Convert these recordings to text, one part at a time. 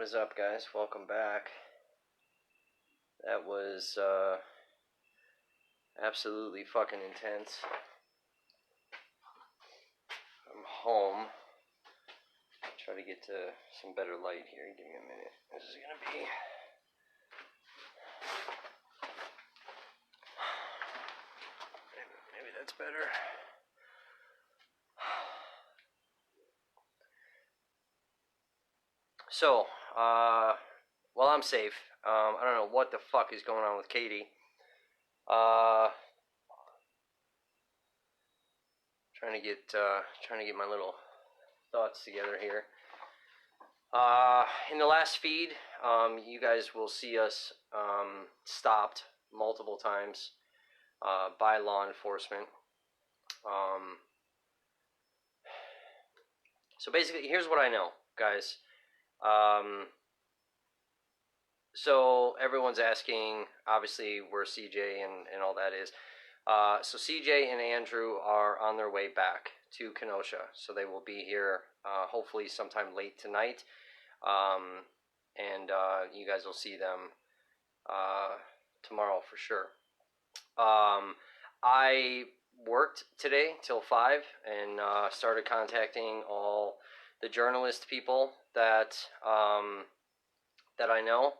is up, guys? Welcome back. That was absolutely fucking intense. I'm home. Try to get to some better light here. Give me a minute. This is gonna be... Maybe that's better. So, well, I'm safe. I don't know what the fuck is going on with Katie. Trying to get my little thoughts together here. In the last feed, you guys will see us stopped multiple times by law enforcement. So basically, here's what I know, guys. So everyone's asking, obviously, where CJ and all that is. So CJ and Andrew are on their way back to Kenosha. So they will be here hopefully sometime late tonight. And you guys will see them tomorrow for sure. I worked today till 5 and started contacting all the journalist people that I know.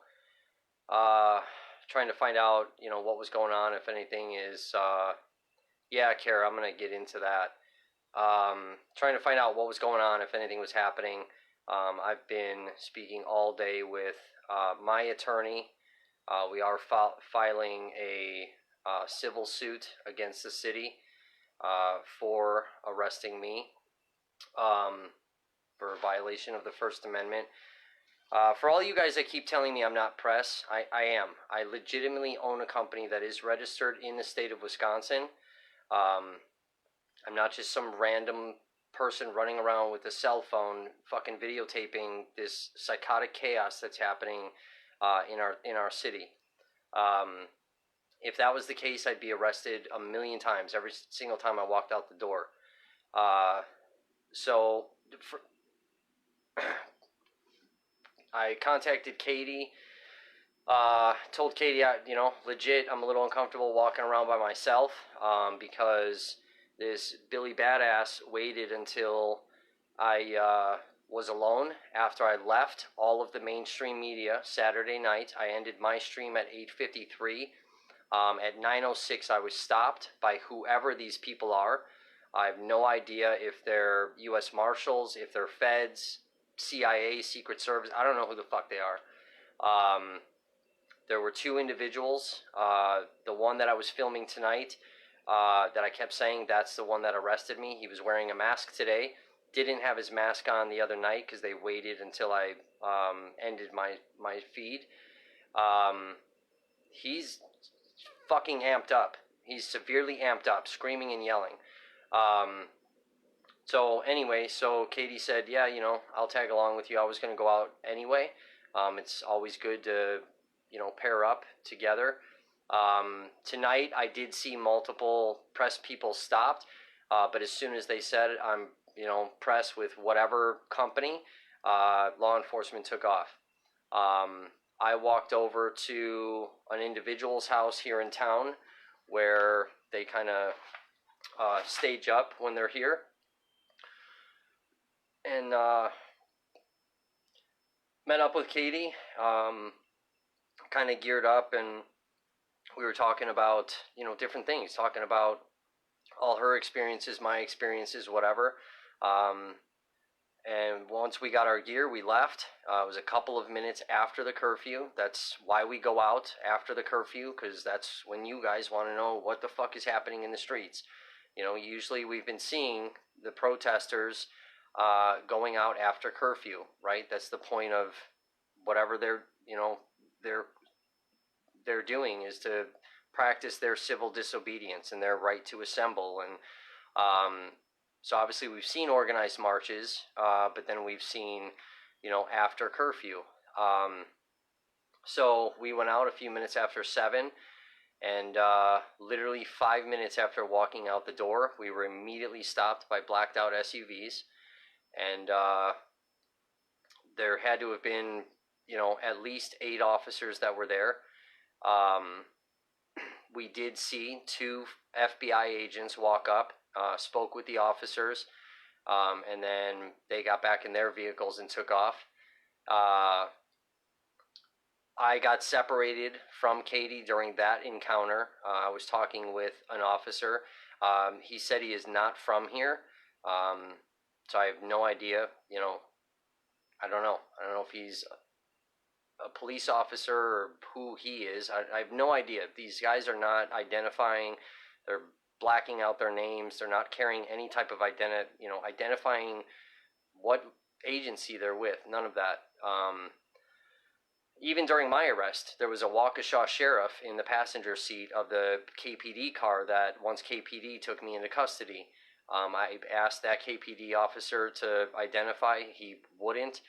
Trying to find out, what was going on, if anything is, yeah, Kara, I'm going to get into that. Trying to find out what was going on, if anything was happening. I've been speaking all day with my attorney. We are filing a civil suit against the city for arresting me for violation of the First Amendment. For all you guys that keep telling me I'm not press, I am. I legitimately own a company that is registered in the state of Wisconsin. I'm not just some random person running around with a cell phone fucking videotaping this psychotic chaos that's happening in our city. If that was the case, I'd be arrested a million times every single time I walked out the door. I contacted Katie, told Katie, legit, I'm a little uncomfortable walking around by myself, because this Billy Badass waited until I was alone after I left all of the mainstream media Saturday night. I ended my stream at 8:53. At 9:06, I was stopped by whoever these people are. I have no idea if they're U.S. Marshals, if they're feds, CIA, Secret Service. I don't know who the fuck they are. There were two individuals. The one that I was filming tonight, that I kept saying that's the one that arrested me. He was wearing a mask today. Didn't have his mask on the other night because they waited until I ended my feed. He's fucking amped up. He's severely amped up, screaming and yelling. So anyway, so Katie said, yeah, I'll tag along with you. I was going to go out anyway. It's always good to, pair up together. Tonight, I did see multiple press people stopped, but as soon as they said I'm, press with whatever company, law enforcement took off. I walked over to an individual's house here in town where they kind of stage up when they're here. And met up with Katie, kind of geared up, and we were talking about, different things, talking about all her experiences, my experiences, whatever. And once we got our gear, we left. It was a couple of minutes after the curfew. That's why we go out after the curfew, because that's when you guys want to know what the fuck is happening in the streets. Usually we've been seeing the protesters going out after curfew, right? That's the point of whatever they're doing, is to practice their civil disobedience and their right to assemble. And so obviously we've seen organized marches, but then we've seen, after curfew. So we went out a few minutes after 7, and literally 5 minutes after walking out the door, we were immediately stopped by blacked out SUVs. And there had to have been at least 8 officers that were there. We did see 2 FBI agents walk up, spoke with the officers, and then they got back in their vehicles and took off. I got separated from Katie during that encounter. I was talking with an officer. He said he is not from here, so I have no idea. I don't know. I don't know if he's a police officer or who he is. I have no idea. These guys are not identifying. They're blacking out their names. They're not carrying any type of identifying what agency they're with. None of that. Even during my arrest, there was a Waukesha sheriff in the passenger seat of the KPD car that once KPD took me into custody. I asked that KPD officer to identify. He wouldn't.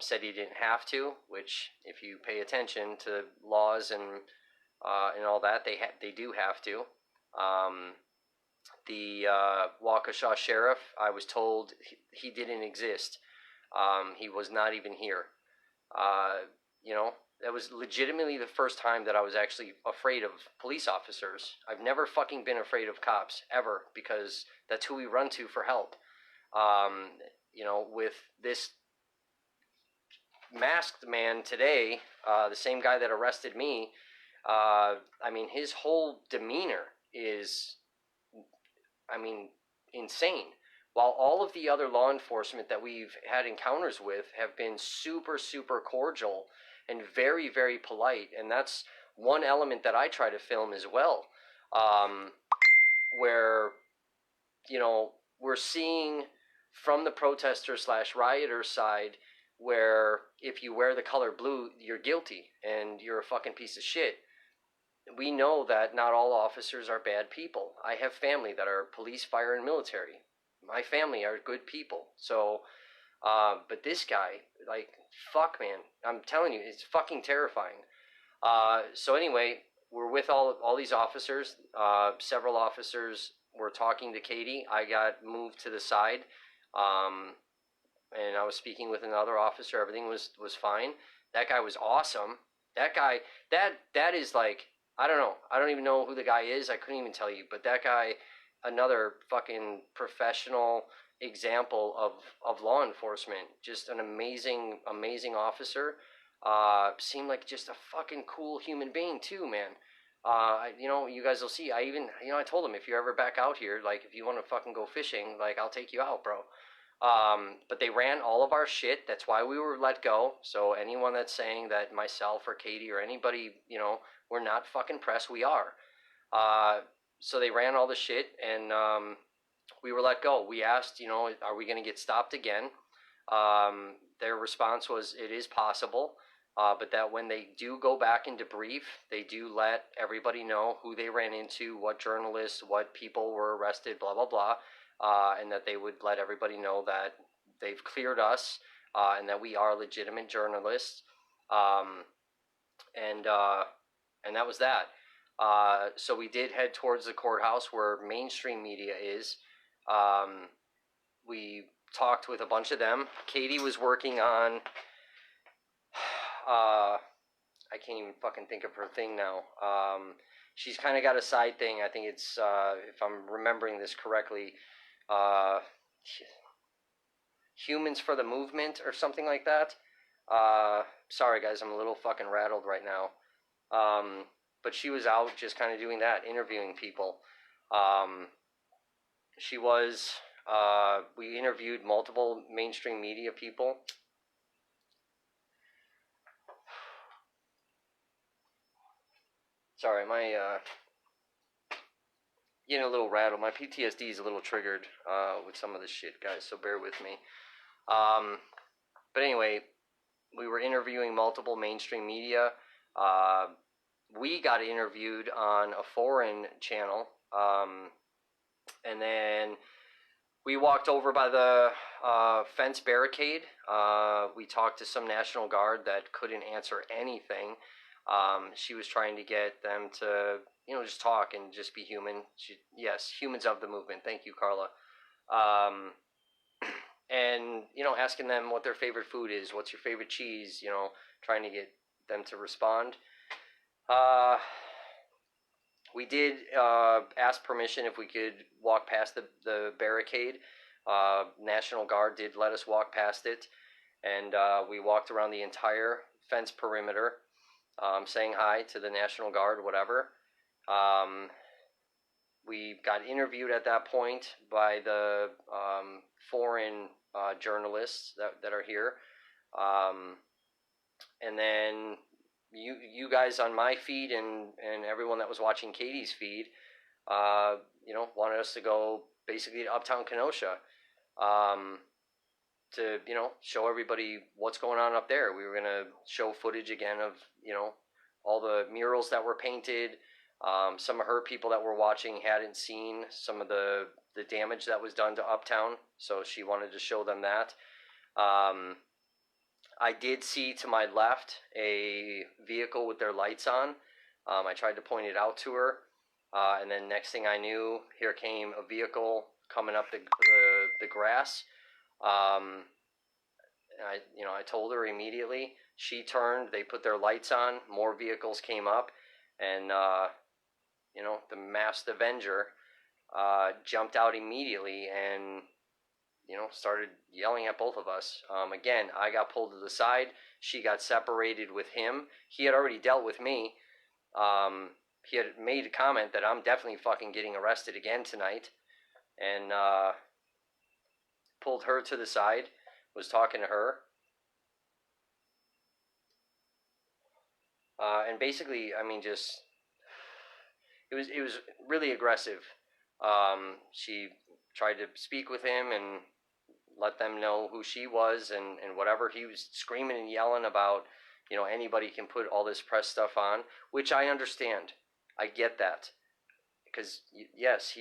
Said he didn't have to, which if you pay attention to laws and all that, they do have to. The Waukesha sheriff, I was told he didn't exist. He was not even here. That was legitimately the first time that I was actually afraid of police officers. I've never fucking been afraid of cops, ever, because that's who we run to for help. With this masked man today, the same guy that arrested me, his whole demeanor is, insane. While all of the other law enforcement that we've had encounters with have been super, super cordial and very, very polite, and that's one element that I try to film as well, where, we're seeing from the protester / rioter side where if you wear the color blue, you're guilty and you're a fucking piece of shit. We know that not all officers are bad people. I have family that are police, fire, and military. My family are good people. So, but this guy, fuck, man. I'm telling you, it's fucking terrifying. So anyway, we're with all these officers. Several officers were talking to Katie. I got moved to the side. And I was speaking with another officer. Everything was fine. That guy was awesome. That guy, that is I don't know. I don't even know who the guy is. I couldn't even tell you. But that guy, another fucking professional example of law enforcement. Just an amazing, amazing officer. Seemed like just a fucking cool human being too, man. You guys will see. I told him, if you're ever back out here, if you want to fucking go fishing, I'll take you out, bro. But they ran all of our shit. That's why we were let go. So anyone that's saying that myself or Katie or anybody, we're not fucking press, we are. So they ran all the shit, and we were let go. We asked, are we going to get stopped again? Their response was, it is possible, but that when they do go back and debrief, they do let everybody know who they ran into, what journalists, what people were arrested, blah, blah, blah. And that they would let everybody know that they've cleared us, and that we are legitimate journalists, and that was that. So we did head towards the courthouse where mainstream media is. We talked with a bunch of them. Katie was working on, I can't even fucking think of her thing now. She's kind of got a side thing. I think it's, if I'm remembering this correctly, Humans for the Movement or something like that. Sorry guys, I'm a little fucking rattled right now. But she was out just kind of doing that, interviewing people. We interviewed multiple mainstream media people. Sorry, getting a little rattled. My PTSD is a little triggered with some of this shit, guys, so bear with me. But anyway, we were interviewing multiple mainstream media. We got interviewed on a foreign channel, and then we walked over by the fence barricade. We talked to some National Guard that couldn't answer anything. She was trying to get them to, just talk and just be human. Yes, humans of the movement. Thank you, Carla. and asking them what their favorite food is, what's your favorite cheese, trying to get them to respond. We did ask permission if we could walk past the barricade. National Guard did let us walk past it, and we walked around the entire fence perimeter, saying hi to the National Guard, whatever. We got interviewed at that point by the foreign journalists that are here. And then you guys on my feed and everyone that was watching Katie's feed, wanted us to go basically to Uptown Kenosha, to show everybody what's going on up there. We were gonna show footage again of all the murals that were painted. Some of her people that were watching hadn't seen some of the damage that was done to Uptown, so she wanted to show them that. I did see to my left a vehicle with their lights on. I tried to point it out to her, and then next thing I knew, here came a vehicle coming up the grass. I told her immediately. She turned. They put their lights on. More vehicles came up, and the masked Avenger jumped out immediately and started yelling at both of us. Again, I got pulled to the side. She got separated with him. He had already dealt with me. He had made a comment that I'm definitely fucking getting arrested again tonight, and pulled her to the side, was talking to her. And basically, I mean, just it was really aggressive. She tried to speak with him and let them know who she was, and whatever he was screaming and yelling about, anybody can put all this press stuff on, which I understand. I get that, because yes,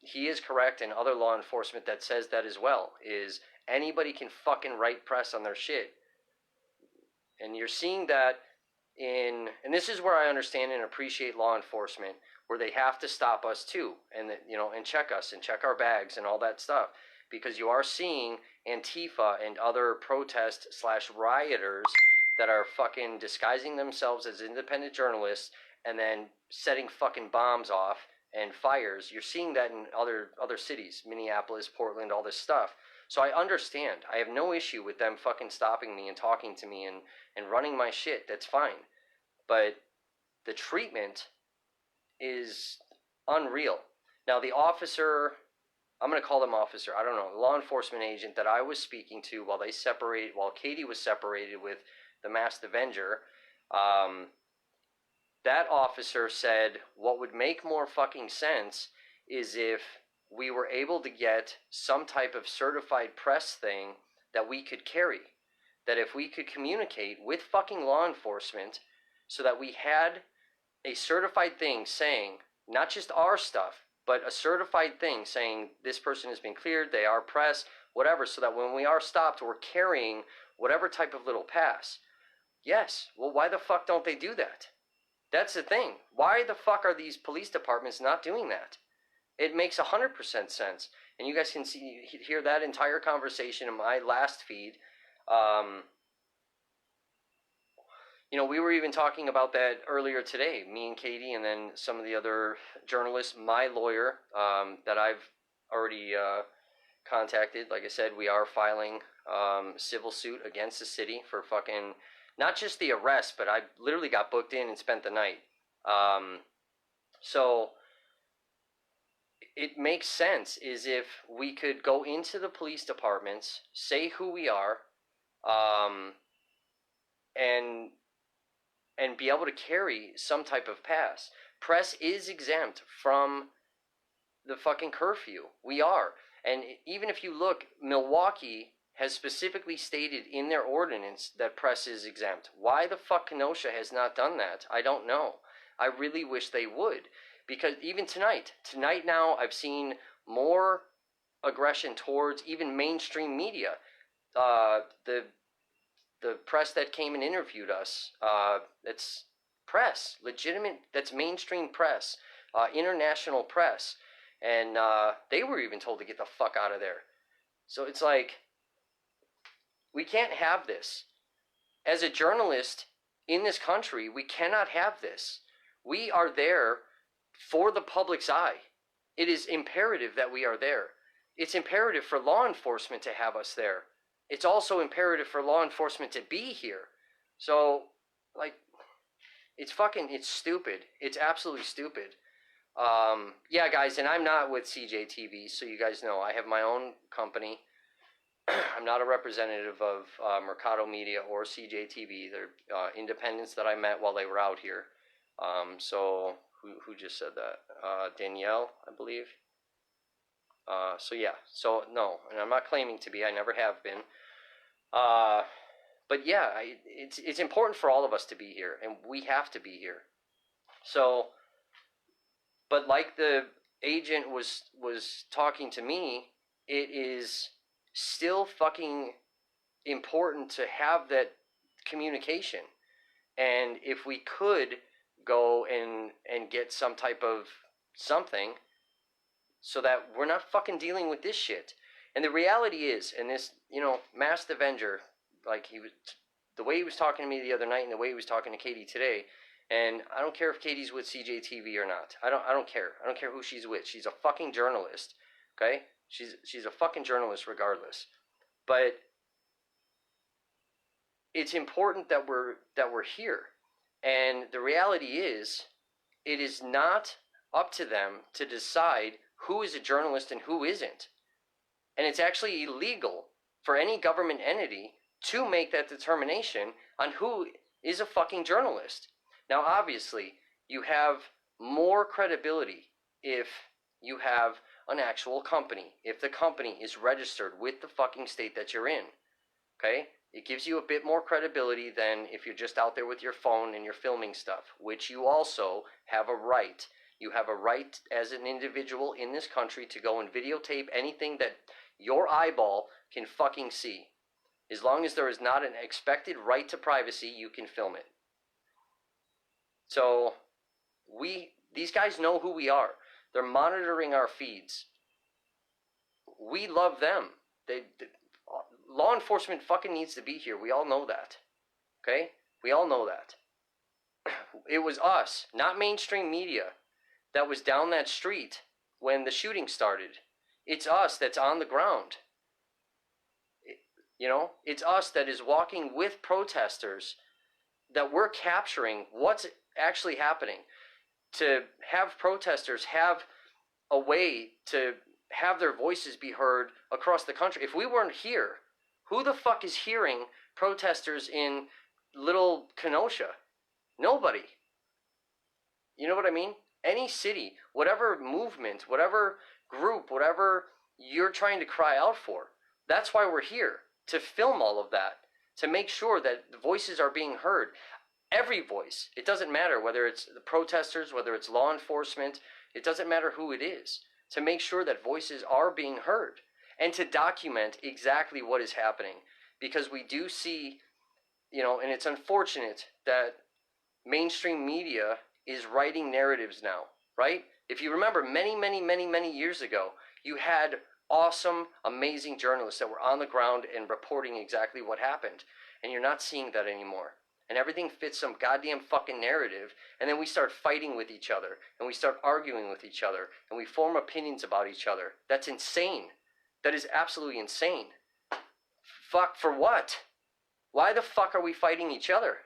he is correct, and other law enforcement that says that as well, is anybody can fucking write press on their shit. And you're seeing that and this is where I understand and appreciate law enforcement, where they have to stop us too, and and check us and check our bags and all that stuff, because you are seeing Antifa and other protest / rioters that are fucking disguising themselves as independent journalists and then setting fucking bombs off and fires. You're seeing that in other cities, Minneapolis, Portland, all this stuff. So I understand. I have no issue with them fucking stopping me and talking to me and running my shit. That's fine. But the treatment is unreal. Now, the officer, I'm going to call them officer, I don't know, the law enforcement agent that I was speaking to while Katie was separated with the masked Avenger, that officer said what would make more fucking sense is if we were able to get some type of certified press thing that we could carry. That if we could communicate with fucking law enforcement so that we had a certified thing saying, not just our stuff, but a certified thing saying this person has been cleared, they are press, whatever, so that when we are stopped, we're carrying whatever type of little pass. Yes, well, why the fuck don't they do that? That's the thing. Why the fuck are these police departments not doing that? It makes 100% sense. And you guys can hear that entire conversation in my last feed. We were even talking about that earlier today, me and Katie, and then some of the other journalists. My lawyer, that I've already contacted, like I said, we are filing civil suit against the city for fucking, not just the arrest, but I literally got booked in and spent the night. So it makes sense is if we could go into the police departments, say who we are, and be able to carry some type of pass. Press is exempt from the fucking curfew. We are. And even if you look, Milwaukee has specifically stated in their ordinance that press is exempt. Why the fuck Kenosha has not done that, I don't know. I really wish they would. Because even tonight now, I've seen more aggression towards even mainstream media. The press that came and interviewed us, it's press, legitimate, that's mainstream press, international press, and they were even told to get the fuck out of there. So it's like, We can't have this. As a journalist in this country, we cannot have this. We are there for the public's eye. It is imperative that we are there. It's imperative for law enforcement to have us there. It's also imperative for law enforcement to be here. So, like, it's stupid. It's absolutely stupid. Yeah, guys, and I'm not with CJTV, so you guys know I have my own company. I'm not a representative of Mercado Media or CJTV. They're independents that I met while they were out here. So who just said that? Danielle, I believe. So yeah. So no, and I'm not claiming to be. I never have been. But yeah, it's important for all of us to be here, and we have to be here. So, but like the agent was talking to me, it is still fucking important to have that communication. And if we could go and get some type of something so that we're not fucking dealing with this shit. And the reality is, and this, Masked Avenger, like the way he was talking to me the other night and the way he was talking to Katie today, and I don't care if Katie's with CJTV or not. I don't care. I don't care who she's with. She's a fucking journalist, okay? She's a fucking journalist regardless. But it's important that we're here. And the reality is, it is not up to them to decide who is a journalist and who isn't. And it's actually illegal for any government entity to make that determination on who is a fucking journalist. Now, obviously, you have more credibility if you have an actual company, if the company is registered with the fucking state that you're in, okay? It gives you a bit more credibility than if you're just out there with your phone and you're filming stuff, which you also have a right. You have a right as an individual in this country to go and videotape anything that your eyeball can fucking see. As long as there is not an expected right to privacy, you can film it. So, these guys know who we are. They're monitoring our feeds. We love them. Law enforcement fucking needs to be here. We all know that. Okay? We all know that. It was us, not mainstream media, that was down that street when the shooting started. It's us that's on the ground. It's us that is walking with protesters, that we're capturing what's actually happening. To have protesters have a way to have their voices be heard across the country. If we weren't here, who the fuck is hearing protesters in little Kenosha? Nobody. You know what I mean? Any city, whatever movement, whatever group, whatever you're trying to cry out for, that's why we're here, to film all of that, to make sure that the voices are being heard. Every voice. It doesn't matter whether it's the protesters, whether it's law enforcement. It doesn't matter who it is. To make sure that voices are being heard. And to document exactly what is happening. Because we do see, and it's unfortunate that mainstream media is writing narratives now, right? If you remember many, many, many, many years ago, you had awesome, amazing journalists that were on the ground and reporting exactly what happened. And you're not seeing that anymore. And everything fits some goddamn fucking narrative, and then we start fighting with each other, and we start arguing with each other, and we form opinions about each other. That's insane. That is absolutely insane. Fuck, for what? Why the fuck are we fighting each other?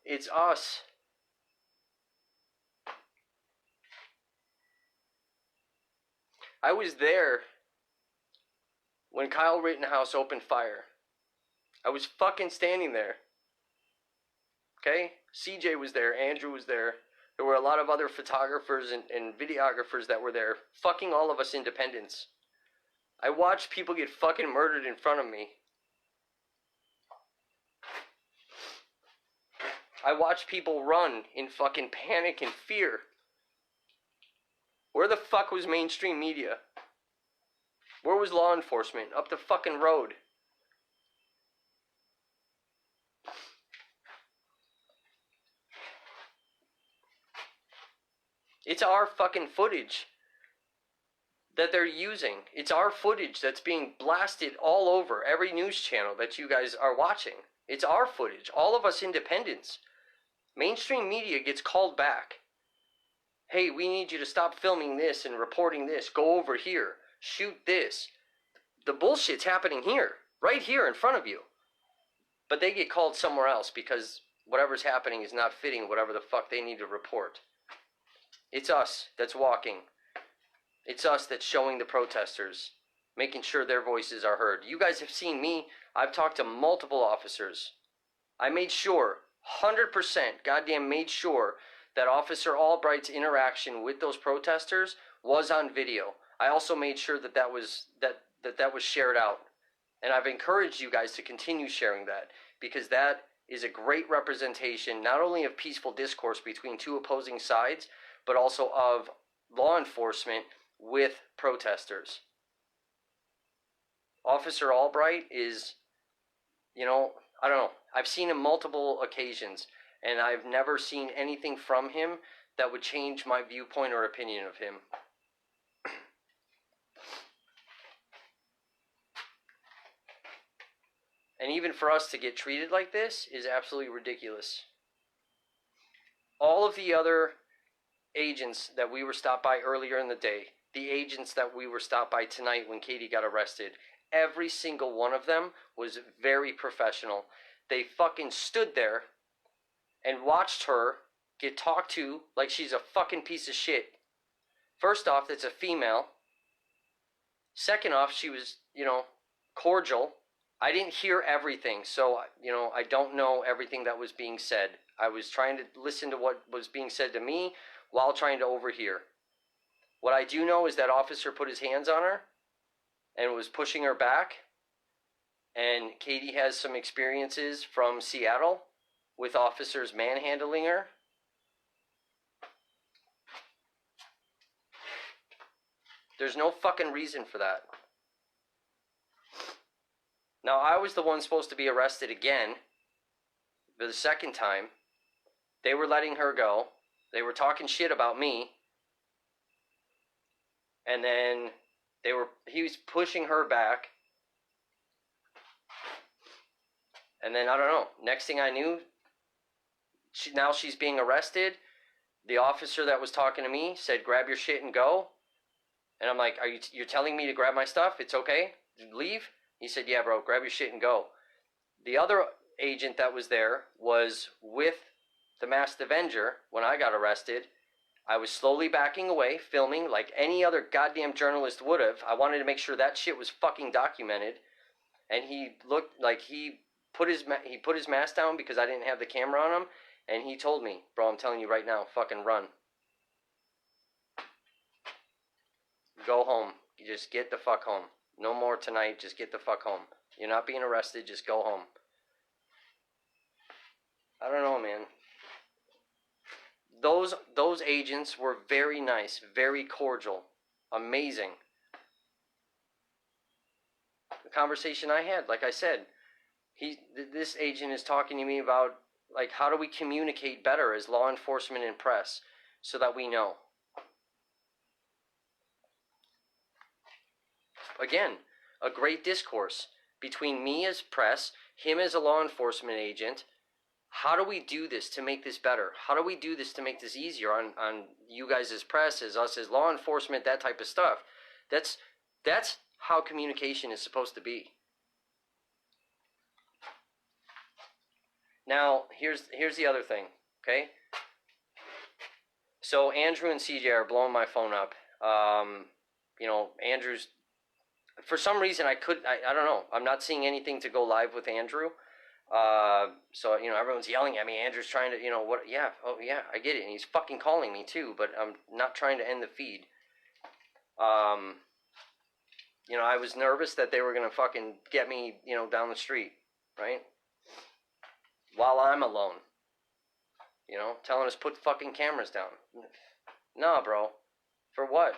It's us. I was there when Kyle Rittenhouse opened fire. I was fucking standing there. Okay? CJ was there. Andrew was there. There were a lot of other photographers and videographers that were there. Fucking all of us independents. I watched people get fucking murdered in front of me. I watched people run in fucking panic and fear. Where the fuck was mainstream media? Where was law enforcement? Up the fucking road. It's our fucking footage that they're using. It's our footage that's being blasted all over every news channel that you guys are watching. It's our footage. All of us independents. Mainstream media gets called back. Hey, we need you to stop filming this and reporting this. Go over here. Shoot this. The bullshit's happening here. Right here in front of you. But they get called somewhere else because whatever's happening is not fitting whatever the fuck they need to report. It's us that's walking. It's us that's showing the protesters, making sure their voices are heard. You guys have seen me. I've talked to multiple officers. I made sure, 100%, goddamn made sure, that Officer Albright's interaction with those protesters was on video. I also made sure that was shared out. And I've encouraged you guys to continue sharing that, because that is a great representation not only of peaceful discourse between two opposing sides, but also of law enforcement with protesters. Officer Albright is, I don't know. I've seen him multiple occasions, and I've never seen anything from him that would change my viewpoint or opinion of him. And even for us to get treated like this is absolutely ridiculous. All of the other agents that we were stopped by earlier in the day, the agents that we were stopped by tonight when Katie got arrested, every single one of them was very professional. They fucking stood there and watched her get talked to like she's a fucking piece of shit. First off, it's a female. Second off, she was, cordial. I didn't hear everything, so, I don't know everything that was being said. I was trying to listen to what was being said to me while trying to overhear. What I do know is that officer put his hands on her and was pushing her back. And Katie has some experiences from Seattle with officers manhandling her. There's no fucking reason for that. Now, I was the one supposed to be arrested again for the second time. They were letting her go. They were talking shit about me. And then he was pushing her back. And then, I don't know, next thing I knew, now she's being arrested. The officer that was talking to me said, grab your shit and go. And I'm like, you're telling me to grab my stuff? It's okay? Leave? He said, yeah, bro, grab your shit and go. The other agent that was there was with the Masked Avenger when I got arrested. I was slowly backing away, filming like any other goddamn journalist would have. I wanted to make sure that shit was fucking documented. And he looked like he put his mask down because I didn't have the camera on him. And he told me, bro, I'm telling you right now, fucking run. Go home. You just get the fuck home. No more tonight. Just get the fuck home. You're not being arrested. Just go home. I don't know, man. Those agents were very nice, very cordial, amazing. The conversation I had, like I said, this agent is talking to me about, like, how do we communicate better as law enforcement and press so that we know. Again, a great discourse between me as press, him as a law enforcement agent. How do we do this to make this better? How do we do this to make this easier on you guys as press, as us as law enforcement, that type of stuff? That's how communication is supposed to be. Now, here's the other thing, okay? So Andrew and CJ are blowing my phone up. Andrew's, for some reason I don't know. I'm not seeing anything to go live with Andrew. So, everyone's yelling at me. Andrew's trying to, what, yeah, oh yeah, I get it. And he's fucking calling me too, but I'm not trying to end the feed. I was nervous that they were going to fucking get me, down the street, right? While I'm alone, telling us put fucking cameras down. Nah, bro. For what?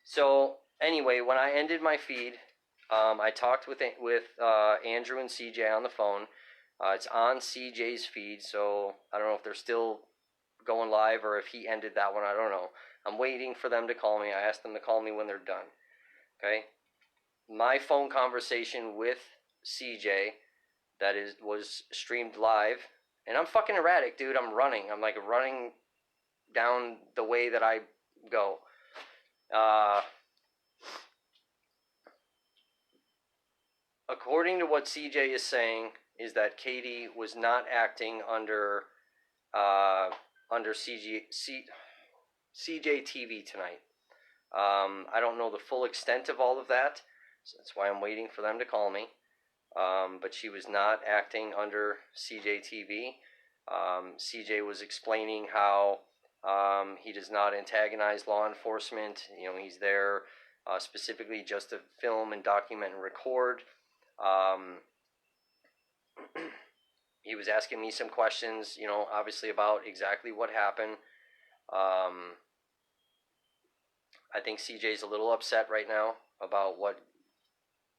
So, anyway, when I ended my feed, I talked with Andrew and CJ on the phone. It's on CJ's feed, so I don't know if they're still going live or if he ended that one. I don't know. I'm waiting for them to call me. I asked them to call me when they're done. Okay? My phone conversation with CJ was streamed live, and I'm fucking erratic, dude. I'm running. I'm like running down the way that I go. According to what CJ is saying, is that Katie was not acting under CJ TV tonight. I don't know the full extent of all of that, so that's why I'm waiting for them to call me. But she was not acting under CJ TV. CJ was explaining how he does not antagonize law enforcement. You know, he's there specifically just to film and document and record. He was asking me some questions, you know, obviously about exactly what happened. I think CJ's a little upset right now about what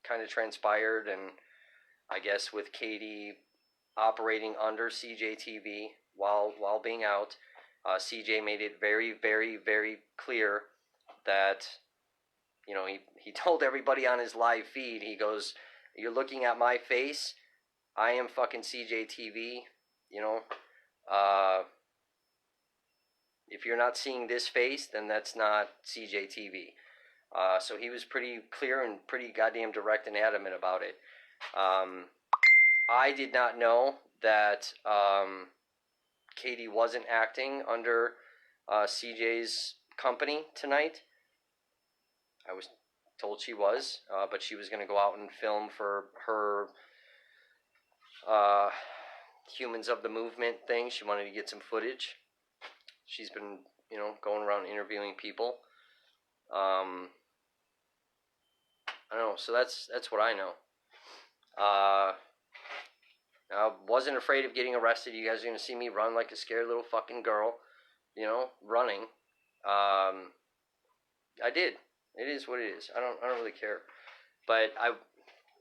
kind of transpired, and I guess with Katie operating under CJ TV while being out, CJ made it very, very, very clear that, you know, he told everybody on his live feed, he goes, "You're looking at my face. I am fucking CJ TV, you know. If you're not seeing this face, then that's not CJ TV." So he was pretty clear and pretty goddamn direct and adamant about it. I did not know that Katie wasn't acting under CJ's company tonight. I was told she was, but she was going to go out and film for her Humans of the Movement thing. She wanted to get some footage. She's been, you know, going around interviewing people. I don't know. So that's what I know. I wasn't afraid of getting arrested. You guys are gonna see me run like a scared little fucking girl, you know, running. I did. It is what it is. I don't really care. But I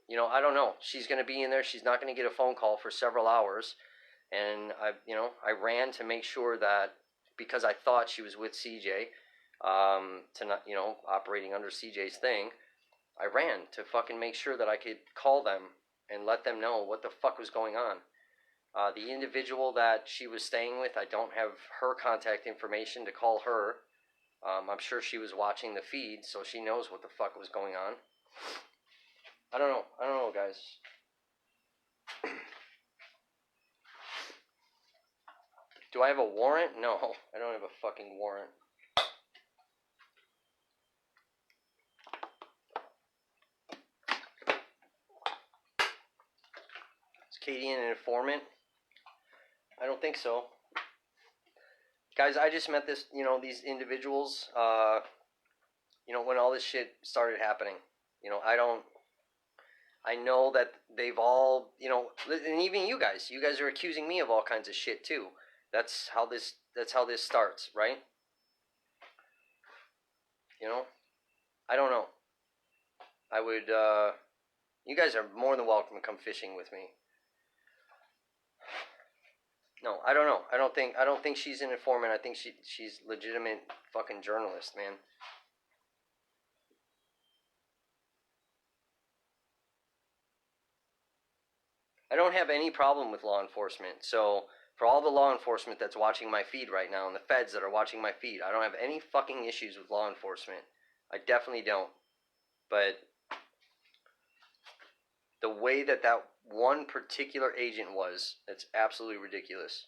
don't know. She's gonna be in there. She's not gonna get a phone call for several hours, and I ran to make sure that, because I thought she was with CJ, to not, operating under CJ's thing, I ran to fucking make sure that I could call them and let them know what the fuck was going on. The individual that she was staying with, I don't have her contact information to call her. I'm sure she was watching the feed, so she knows what the fuck was going on. I don't know, guys. Do I have a warrant? No, I don't have a fucking warrant. Is Katie an informant? I don't think so. Guys, I just met these individuals, when all this shit started happening. I know that they've all, and even you guys are accusing me of all kinds of shit too. That's how this starts, right? I don't know. I would, you guys are more than welcome to come fishing with me. No, I don't know. I don't think she's an informant. I think she's legitimate fucking journalist, man. I don't have any problem with law enforcement. So for all the law enforcement that's watching my feed right now and the feds that are watching my feed, I don't have any fucking issues with law enforcement. I definitely don't. But the way that one particular agent was, it's absolutely ridiculous.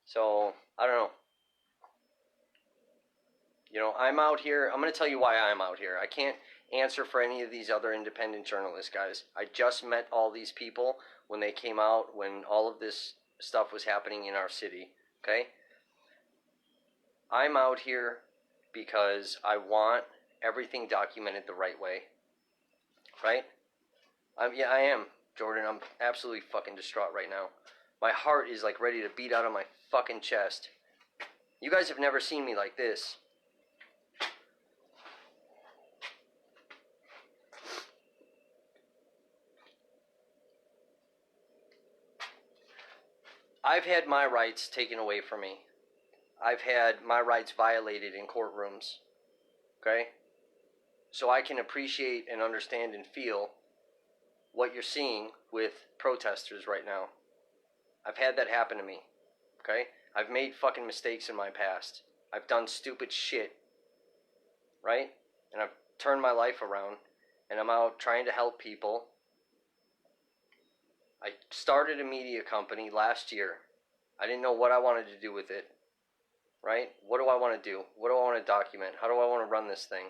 So, I don't know. I'm out here. I'm going to tell you why I'm out here. I can't answer for any of these other independent journalists, guys. I just met all these people when they came out, when all of this stuff was happening in our city, okay? I'm out here because I want everything documented the right way, right? I am, Jordan. I'm absolutely fucking distraught right now. My heart is like ready to beat out of my fucking chest. You guys have never seen me like this. I've had my rights taken away from me. I've had my rights violated in courtrooms. Okay? So I can appreciate and understand and feel what you're seeing with protesters right now. I've had that happen to me. Okay? I've made fucking mistakes in my past. I've done stupid shit. Right? And I've turned my life around. And I'm out trying to help people. I started a media company last year. I didn't know what I wanted to do with it. Right? What do I want to do? What do I want to document? How do I want to run this thing?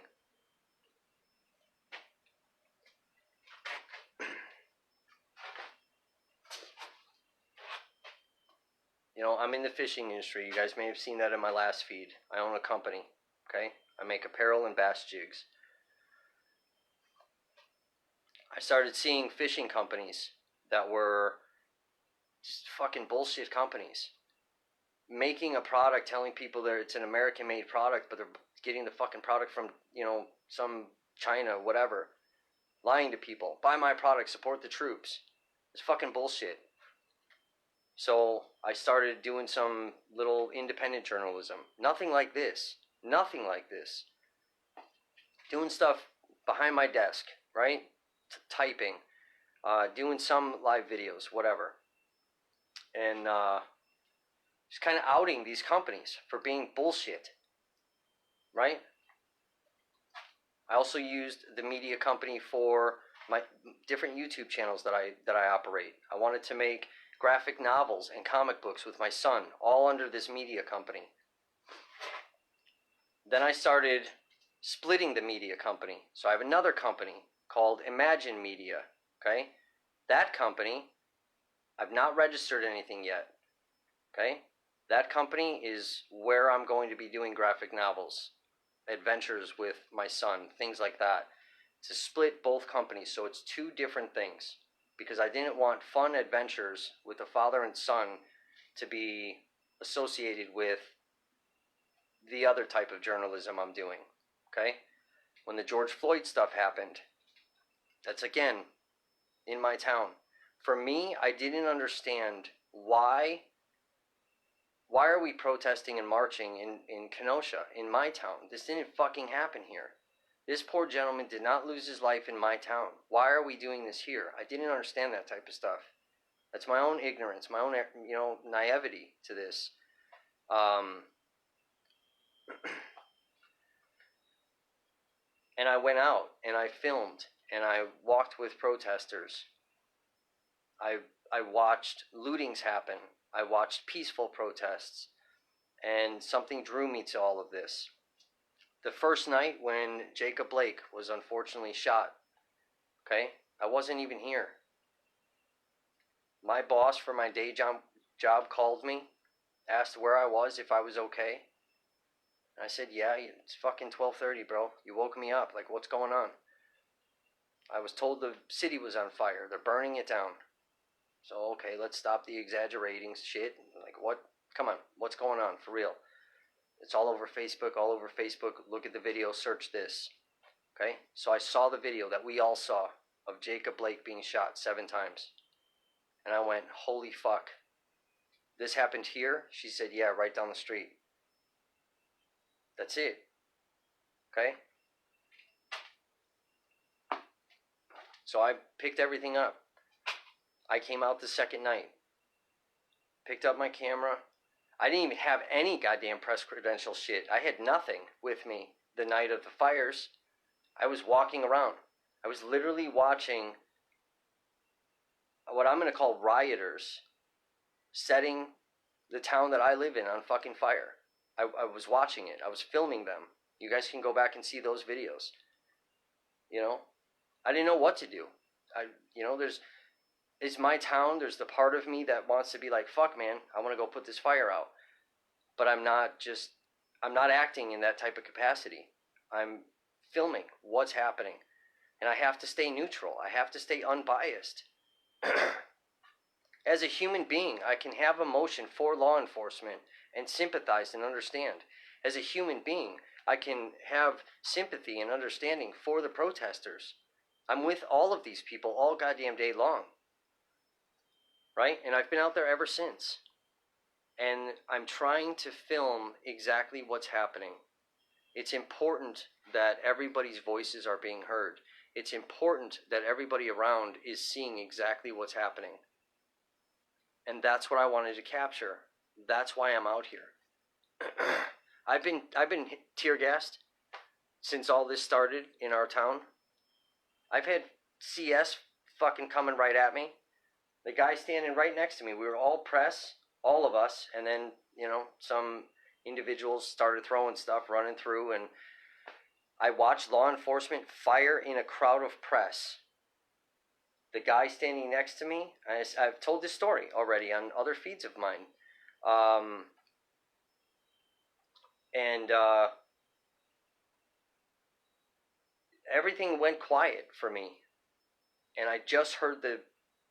You know, I'm in the fishing industry. You guys may have seen that in my last feed. I own a company. Okay? I make apparel and bass jigs. I started seeing fishing companies that were just fucking bullshit companies. Making a product, telling people that it's an American-made product, but they're getting the fucking product from, you know, some China, whatever. Lying to people. Buy my product, support the troops. It's fucking bullshit. So I started doing some little independent journalism. Nothing like this. Nothing like this. Doing stuff behind my desk, right? Typing. Doing some live videos, whatever. And just kind of outing these companies for being bullshit. Right? I also used the media company for my different YouTube channels that I operate. I wanted to make graphic novels and comic books with my son, all under this media company. Then I started splitting the media company. So I have another company called Imagine Media. Okay? That company, I've not registered anything yet. Okay? That company is where I'm going to be doing graphic novels, adventures with my son, things like that. To split both companies, so it's two different things. Because I didn't want fun adventures with a father and son to be associated with the other type of journalism I'm doing. Okay? When the George Floyd stuff happened, that's again in my town. For me, I didn't understand why are we protesting and marching in Kenosha, in my town? This didn't fucking happen here. This poor gentleman did not lose his life in my town. Why are we doing this here? I didn't understand that type of stuff. That's my own ignorance, my own, you know, naivety to this. And I went out and I filmed and I walked with protesters. I watched lootings happen. I watched peaceful protests. And something drew me to all of this. The first night when Jacob Blake was unfortunately shot, okay, I wasn't even here. My boss for my day job called me, asked where I was, if I was okay. And I said, yeah, it's fucking 12:30, bro. You woke me up. Like, what's going on? I was told the city was on fire. They're burning it down. So, okay, let's stop the exaggerating shit. Like, what? Come on. What's going on? For real. It's all over Facebook, all over Facebook. Look at the video, search this. Okay? So I saw the video that we all saw of Jacob Blake being shot 7 times. And I went, holy fuck. This happened here? She said, yeah, right down the street. That's it. Okay? So I picked everything up. I came out the second night. Picked up my camera. I didn't even have any goddamn press credential shit. I had nothing with me the night of the fires. I was walking around. I was literally watching what I'm going to call rioters setting the town that I live in on fucking fire. I was watching it. I was filming them. You guys can go back and see those videos. You know? I didn't know what to do. It's my town. There's the part of me that wants to be like, fuck, man, I want to go put this fire out. But I'm not acting in that type of capacity. I'm filming what's happening. And I have to stay neutral. I have to stay unbiased. As a human being, I can have emotion for law enforcement and sympathize and understand. As a human being, I can have sympathy and understanding for the protesters. I'm with all of these people all goddamn day long. Right? And I've been out there ever since. and I'm trying to film exactly what's happening. It's important that everybody's voices are being heard. It's important that everybody around is seeing exactly what's happening. And that's what I wanted to capture. That's why I'm out here. I've been tear gassed since all this started in our town. I've had CS fucking coming right at me. The guy standing right next to me. We were all press, all of us, and then, you know, some individuals started throwing stuff, running through, and I watched law enforcement fire in a crowd of press. The guy standing next to me, I've told this story already on other feeds of mine. Everything went quiet for me. And I just heard the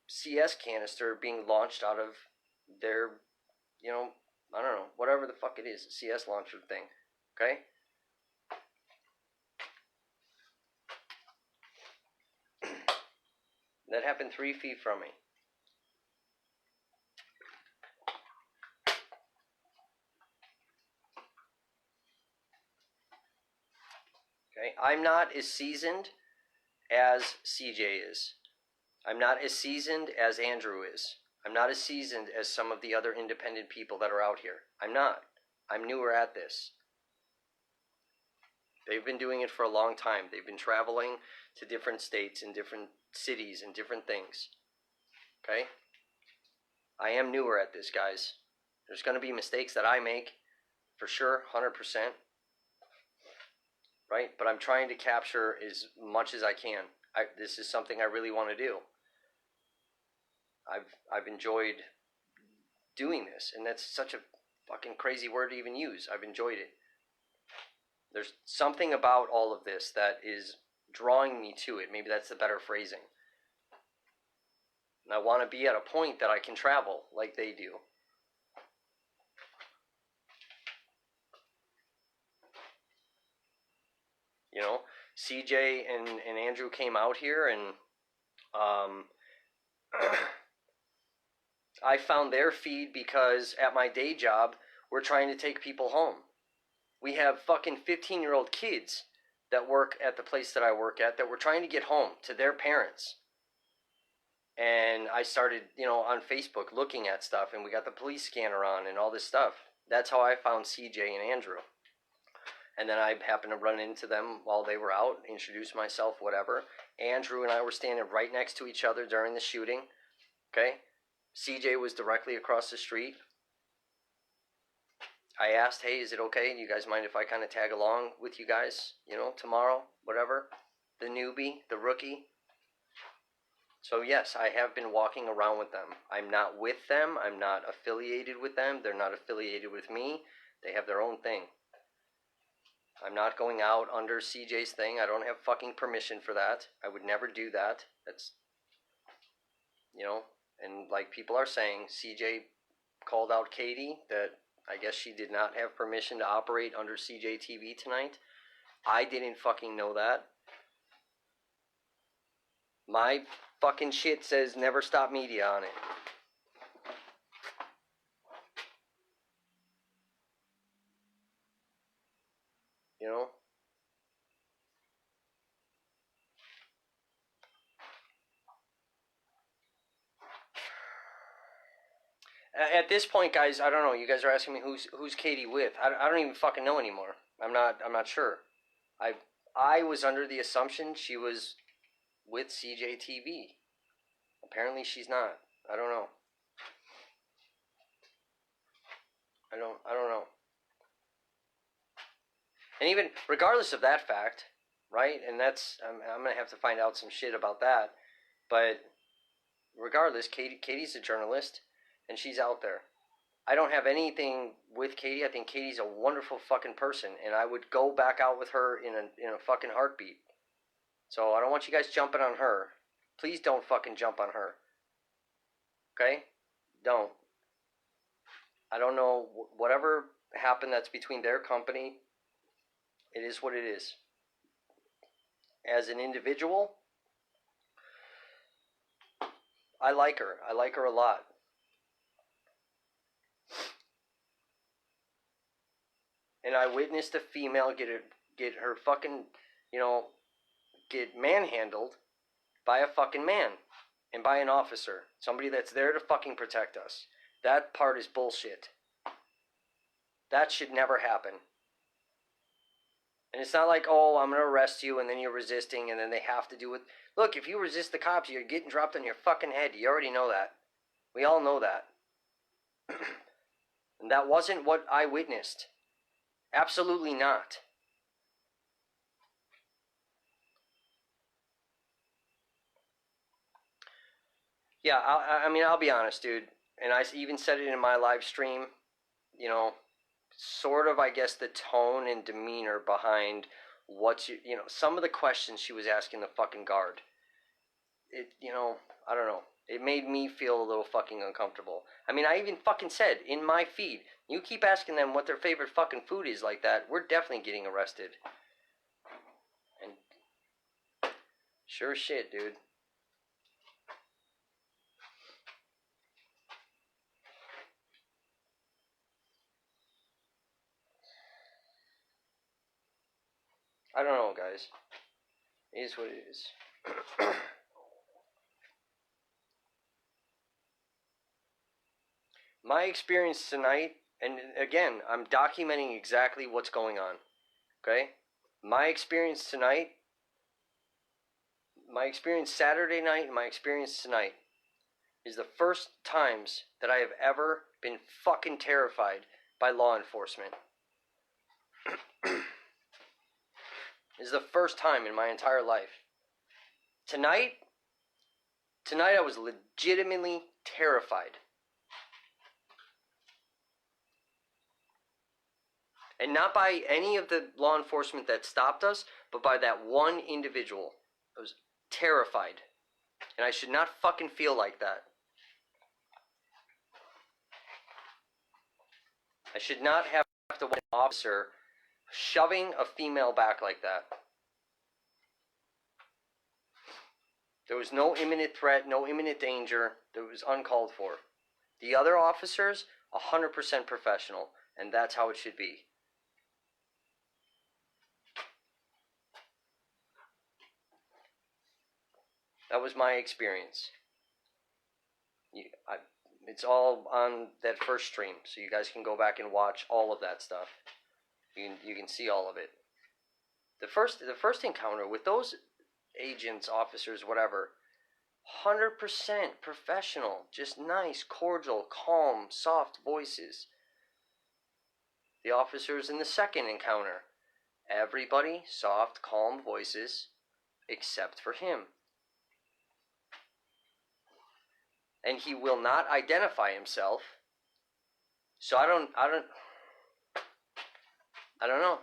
CS canister being launched out of their, you know, I don't know, whatever the fuck it is, a CS launcher thing. Okay? That happened 3 feet from me. Okay? I'm not as seasoned as CJ is. I'm not as seasoned as Andrew is. I'm not as seasoned as some of the other independent people that are out here. I'm not. I'm newer at this. They've been doing it for a long time. They've been traveling to different states and different cities and different things. Okay? I am newer at this, guys. There's going to be mistakes that I make, for sure, 100%. Right? But I'm trying to capture as much as I can. This is something I really want to do. I've enjoyed doing this, and that's such a fucking crazy word to even use. I've enjoyed it. There's something about all of this that is drawing me to it. Maybe that's the better phrasing. And I want to be at a point that I can travel like they do. You know, CJ and Andrew came out here, and I found their feed because at my day job, we're trying to take people home. We have fucking 15-year-old kids that work at the place that I work at that we're trying to get home to their parents. And I started, you know, on Facebook looking at stuff, and we got the police scanner on and all this stuff. That's how I found CJ and Andrew. And then I happened to run into them while they were out, introduce myself, whatever. Andrew and I were standing right next to each other during the shooting. Okay? CJ was directly across the street. I asked, hey, is it okay? Do you guys mind if I kind of tag along with you guys, you know, tomorrow, whatever? The newbie, the rookie. So yes, I have been walking around with them. I'm not with them. I'm not affiliated with them. They're not affiliated with me. They have their own thing. I'm not going out under CJ's thing. I don't have fucking permission for that. I would never do that. That's, you know, and like people are saying, CJ called out Katie that I guess she did not have permission to operate under CJ TV tonight. I didn't fucking know that. My fucking shit says Never Stop Media on it. You know? At this point, guys, I don't know. You guys are asking me who's Katie with. I don't even fucking know anymore. I'm not sure. I was under the assumption she was with CJ TV. Apparently she's not. I don't know. I don't know. And even regardless of that fact, right? And that's I'm gonna have to find out some shit about that. But regardless, Katie's a journalist, and she's out there. I don't have anything with Katie. I think Katie's a wonderful fucking person, and I would go back out with her in a fucking heartbeat. So I don't want you guys jumping on her. Please don't fucking jump on her. Okay? Don't. I don't know. Whatever happened that's between their company, it is what it is. As an individual, I like her. I like her a lot. and I witnessed a female get her fucking, get manhandled by a fucking man and by an officer, somebody that's there to fucking protect us. That part is bullshit. That should never happen. And it's not like, oh, I'm going to arrest you, and then you're resisting, and then they have to do it. Look, if you resist the cops, you're getting dropped on your fucking head. You already know that. We all know that. And that wasn't what I witnessed. Absolutely not. Yeah, I'll be honest, dude. And I even said it in my live stream, sort of, I guess, the tone and demeanor behind some of the questions she was asking the fucking guard. I don't know. It made me feel a little fucking uncomfortable. I mean, I even fucking said in my feed, you keep asking them what their favorite fucking food is like that, we're definitely getting arrested. And sure shit, dude. I don't know, guys. It is what it is. My experience tonight, and again, I'm documenting exactly what's going on. Okay? My experience tonight, my experience Saturday night, and my experience tonight is the first times that I have ever been fucking terrified by law enforcement. This is the first time in my entire life. Tonight I was legitimately terrified. And not by any of the law enforcement that stopped us, but by that one individual. I was terrified. And I should not fucking feel like that. I should not have to watch an officer shoving a female back like that. There was no imminent threat, no imminent danger. That was uncalled for. The other officers, 100% professional. And that's how it should be. That was my experience. It's all on that first stream, so you guys can go back and watch all of that stuff. You can see all of it. The first encounter with those agents, officers, whatever, 100% professional, just nice, cordial, calm, soft voices. The officers in the second encounter, everybody soft, calm voices, except for him. And he will not identify himself. So I don't know.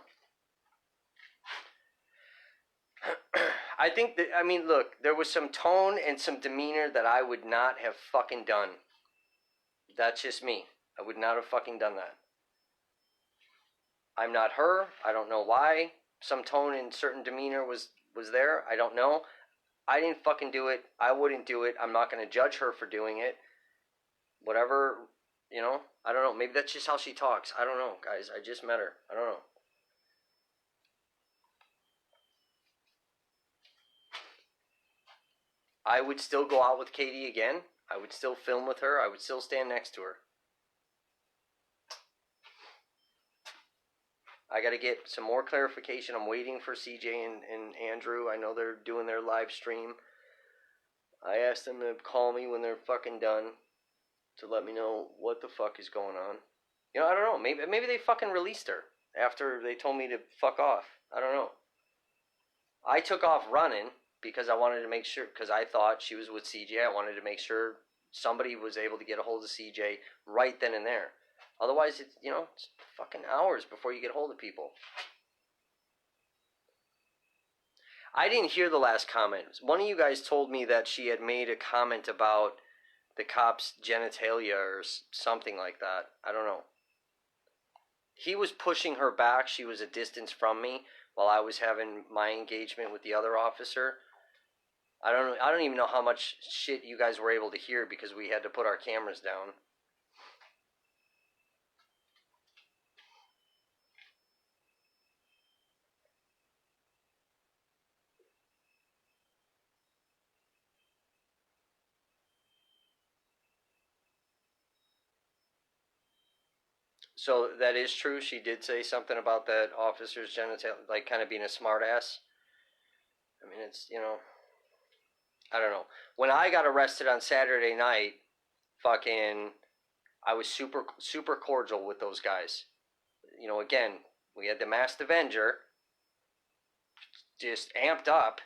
I think that, look, there was some tone and some demeanor that I would not have fucking done. That's just me. I would not have fucking done that. I'm not her. I don't know why. Some tone and certain demeanor was there. I don't know. I didn't fucking do it. I wouldn't do it. I'm not going to judge her for doing it. Whatever, I don't know. Maybe that's just how she talks. I don't know, guys. I just met her. I don't know. I would still go out with Katie again. I would still film with her. I would still stand next to her. I got to get some more clarification. I'm waiting for CJ and Andrew. I know they're doing their live stream. I asked them to call me when they're fucking done to let me know what the fuck is going on. I don't know. Maybe they fucking released her after they told me to fuck off. I don't know. I took off running because I wanted to make sure, because I thought she was with CJ. I wanted to make sure somebody was able to get a hold of CJ right then and there. Otherwise, it's fucking hours before you get hold of people. I didn't hear the last comment. One of you guys told me that she had made a comment about the cop's genitalia or something like that. I don't know. He was pushing her back. She was a distance from me while I was having my engagement with the other officer. I don't even know how much shit you guys were able to hear because we had to put our cameras down. So that is true. She did say something about that officer's genital, like kind of being a smart ass. I mean, it's, I don't know. When I got arrested on Saturday night, fucking, I was super, super cordial with those guys. Again, we had the Masked Avenger, just amped up.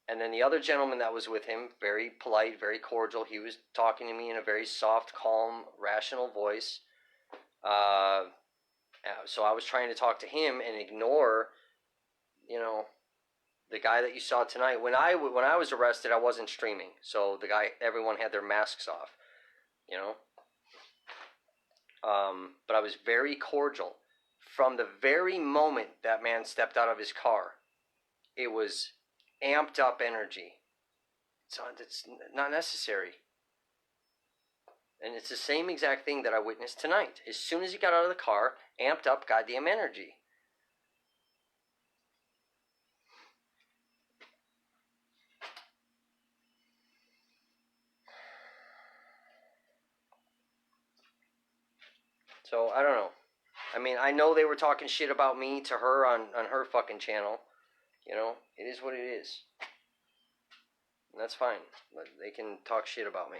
And then the other gentleman that was with him, very polite, very cordial. He was talking to me in a very soft, calm, rational voice. So I was trying to talk to him and ignore, the guy that you saw tonight. When I was arrested, I wasn't streaming, so everyone had their masks off, you know. But I was very cordial from the very moment that man stepped out of his car. It was amped up energy. It's not necessary. And it's the same exact thing that I witnessed tonight. As soon as he got out of the car, amped up goddamn energy. So, I don't know. I mean, I know they were talking shit about me to her on her fucking channel. It is what it is. And that's fine. But they can talk shit about me.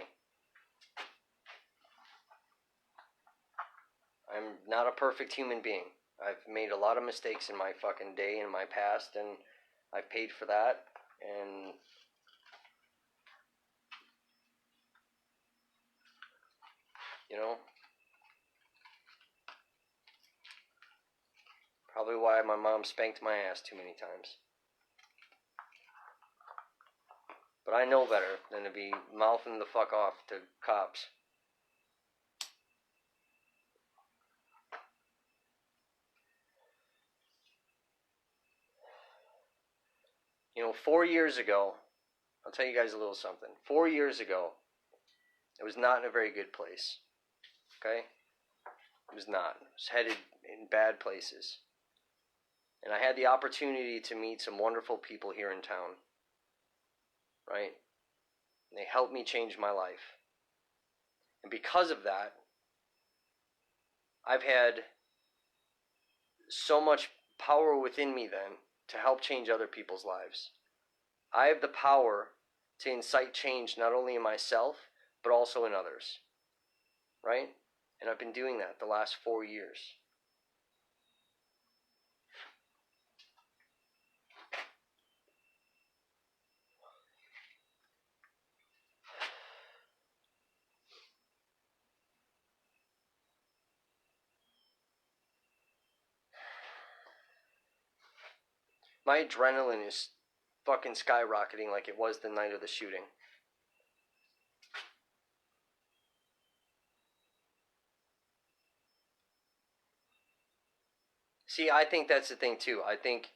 I'm not a perfect human being. I've made a lot of mistakes in my fucking day, in my past, and I've paid for that. And probably why my mom spanked my ass too many times. But I know better than to be mouthing the fuck off to cops. 4 years ago, I'll tell you guys a little something. 4 years ago, it was not in a very good place. Okay? It was not. It was headed in bad places. And I had the opportunity to meet some wonderful people here in town. Right? And they helped me change my life. And because of that, I've had so much power within me then to help change other people's lives. I have the power to incite change not only in myself, but also in others. Right? And I've been doing that the last 4 years. My adrenaline is fucking skyrocketing like it was the night of the shooting. See, I think that's the thing too. I think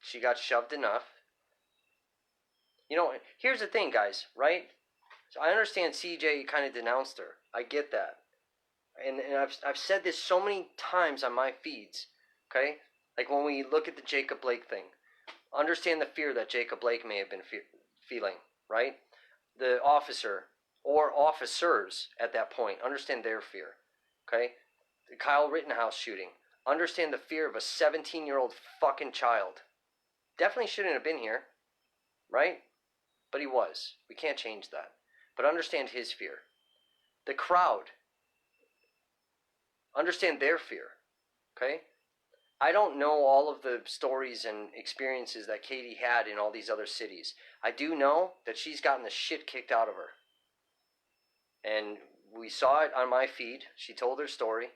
she got shoved enough. Here's the thing, guys, right? So I understand CJ kind of denounced her. I get that. And I've said this so many times on my feeds, okay? Like when we look at the Jacob Blake thing. Understand the fear that Jacob Blake may have been feeling, right? The officer or officers at that point, understand their fear, okay? The Kyle Rittenhouse shooting. Understand the fear of a 17-year-old fucking child. Definitely shouldn't have been here, right? But he was. We can't change that. But understand his fear. The crowd. Understand their fear, okay? I don't know all of the stories and experiences that Katie had in all these other cities. I do know that she's gotten the shit kicked out of her. And we saw it on my feed. She told her story,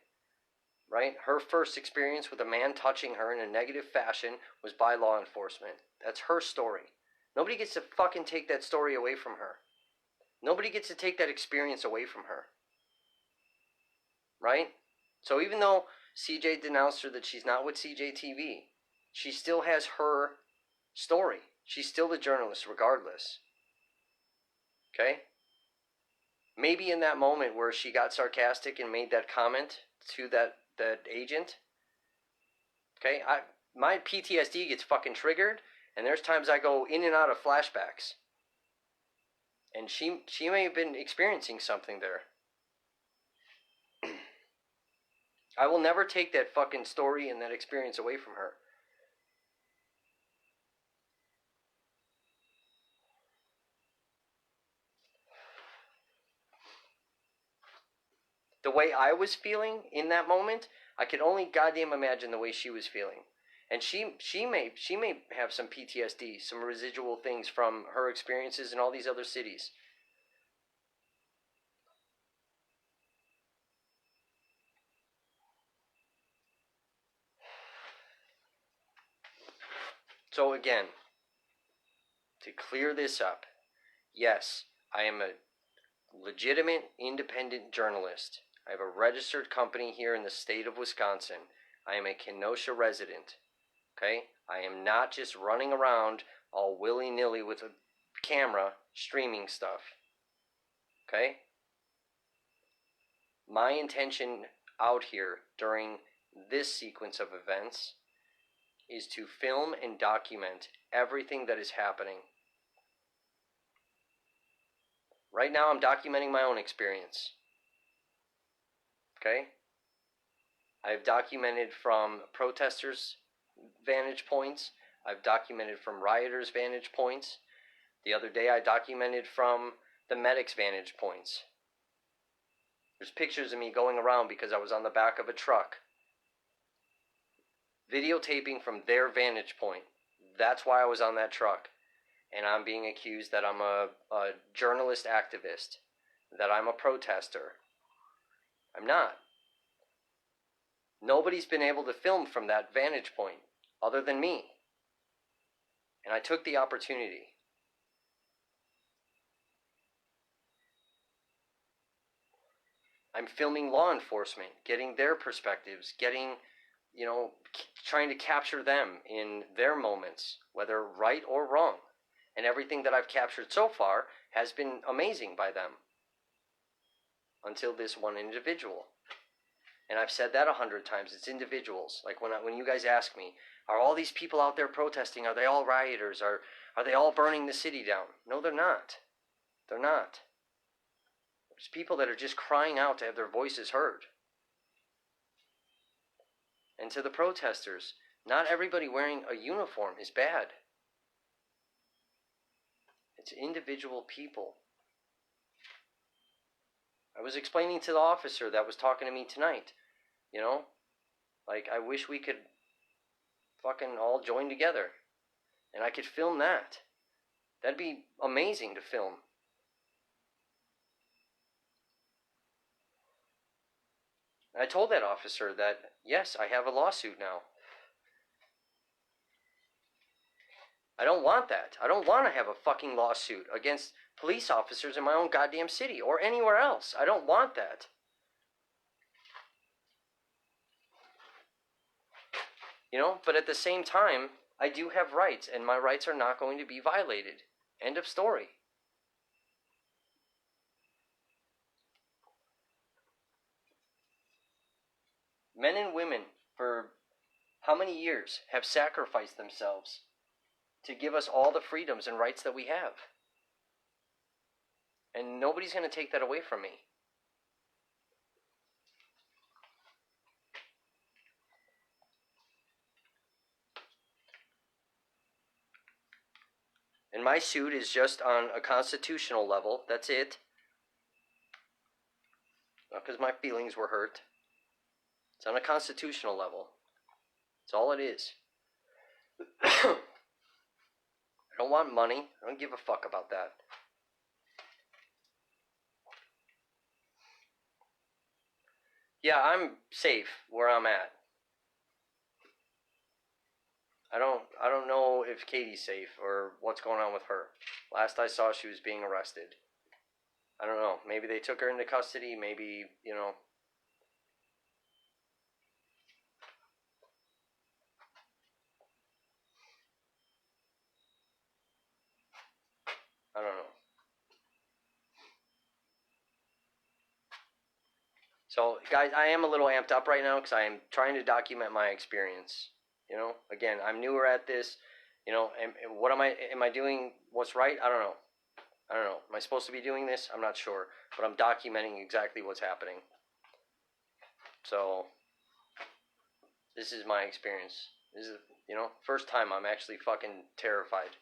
right? Her first experience with a man touching her in a negative fashion was by law enforcement. That's her story. Nobody gets to fucking take that story away from her. Nobody gets to take that experience away from her. Right? So even though CJ denounced her that she's not with CJTV, she still has her story. She's still the journalist regardless. Okay? Maybe in that moment where she got sarcastic and made that comment to that agent, okay, my PTSD gets fucking triggered, and there's times I go in and out of flashbacks. And she may have been experiencing something there. I will never take that fucking story and that experience away from her. The way I was feeling in that moment, I could only goddamn imagine the way she was feeling. And she may have some PTSD, some residual things from her experiences in all these other cities. So again, to clear this up, yes, I am a legitimate independent journalist. I have a registered company here in the state of Wisconsin. I am a Kenosha resident. Okay? I am not just running around all willy-nilly with a camera streaming stuff. Okay? My intention out here during this sequence of events is to film and document everything that is happening. Right now I'm documenting my own experience. Okay? I've documented from protesters' vantage points. I've documented from rioters' vantage points. The other day I documented from the medics' vantage points. There's pictures of me going around because I was on the back of a truck, videotaping from their vantage point. That's why I was on that truck. And I'm being accused that I'm a journalist activist, that I'm a protester. I'm not. Nobody's been able to film from that vantage point other than me. And I took the opportunity. I'm filming law enforcement, getting their perspectives, trying to capture them in their moments, whether right or wrong. And everything that I've captured so far has been amazing by them. Until this one individual. And I've said that 100 times. It's individuals. Like when you guys ask me, are all these people out there protesting? Are they all rioters? Are they all burning the city down? No, they're not. They're not. There's people that are just crying out to have their voices heard. And to the protesters, not everybody wearing a uniform is bad. It's individual people. I was explaining to the officer that was talking to me tonight, I wish we could fucking all join together. And I could film that. That'd be amazing to film. I told that officer that, yes, I have a lawsuit now. I don't want that. I don't want to have a fucking lawsuit against police officers in my own goddamn city or anywhere else. I don't want that. But at the same time, I do have rights, and my rights are not going to be violated. End of story. Men and women, for how many years, have sacrificed themselves to give us all the freedoms and rights that we have. And nobody's going to take that away from me. And my suit is just on a constitutional level. That's it. Not because my feelings were hurt. It's on a constitutional level. That's all it is. I don't want money. I don't give a fuck about that. Yeah, I'm safe where I'm at. I don't know if Katie's safe or what's going on with her. Last I saw, she was being arrested. I don't know. Maybe they took her into custody. Maybe, I don't know. So, guys, I am a little amped up right now because I am trying to document my experience. Again, I'm newer at this. And what am I doing what's right? I don't know. Am I supposed to be doing this? I'm not sure. But I'm documenting exactly what's happening. So, This is my experience. This is, first time I'm actually fucking terrified.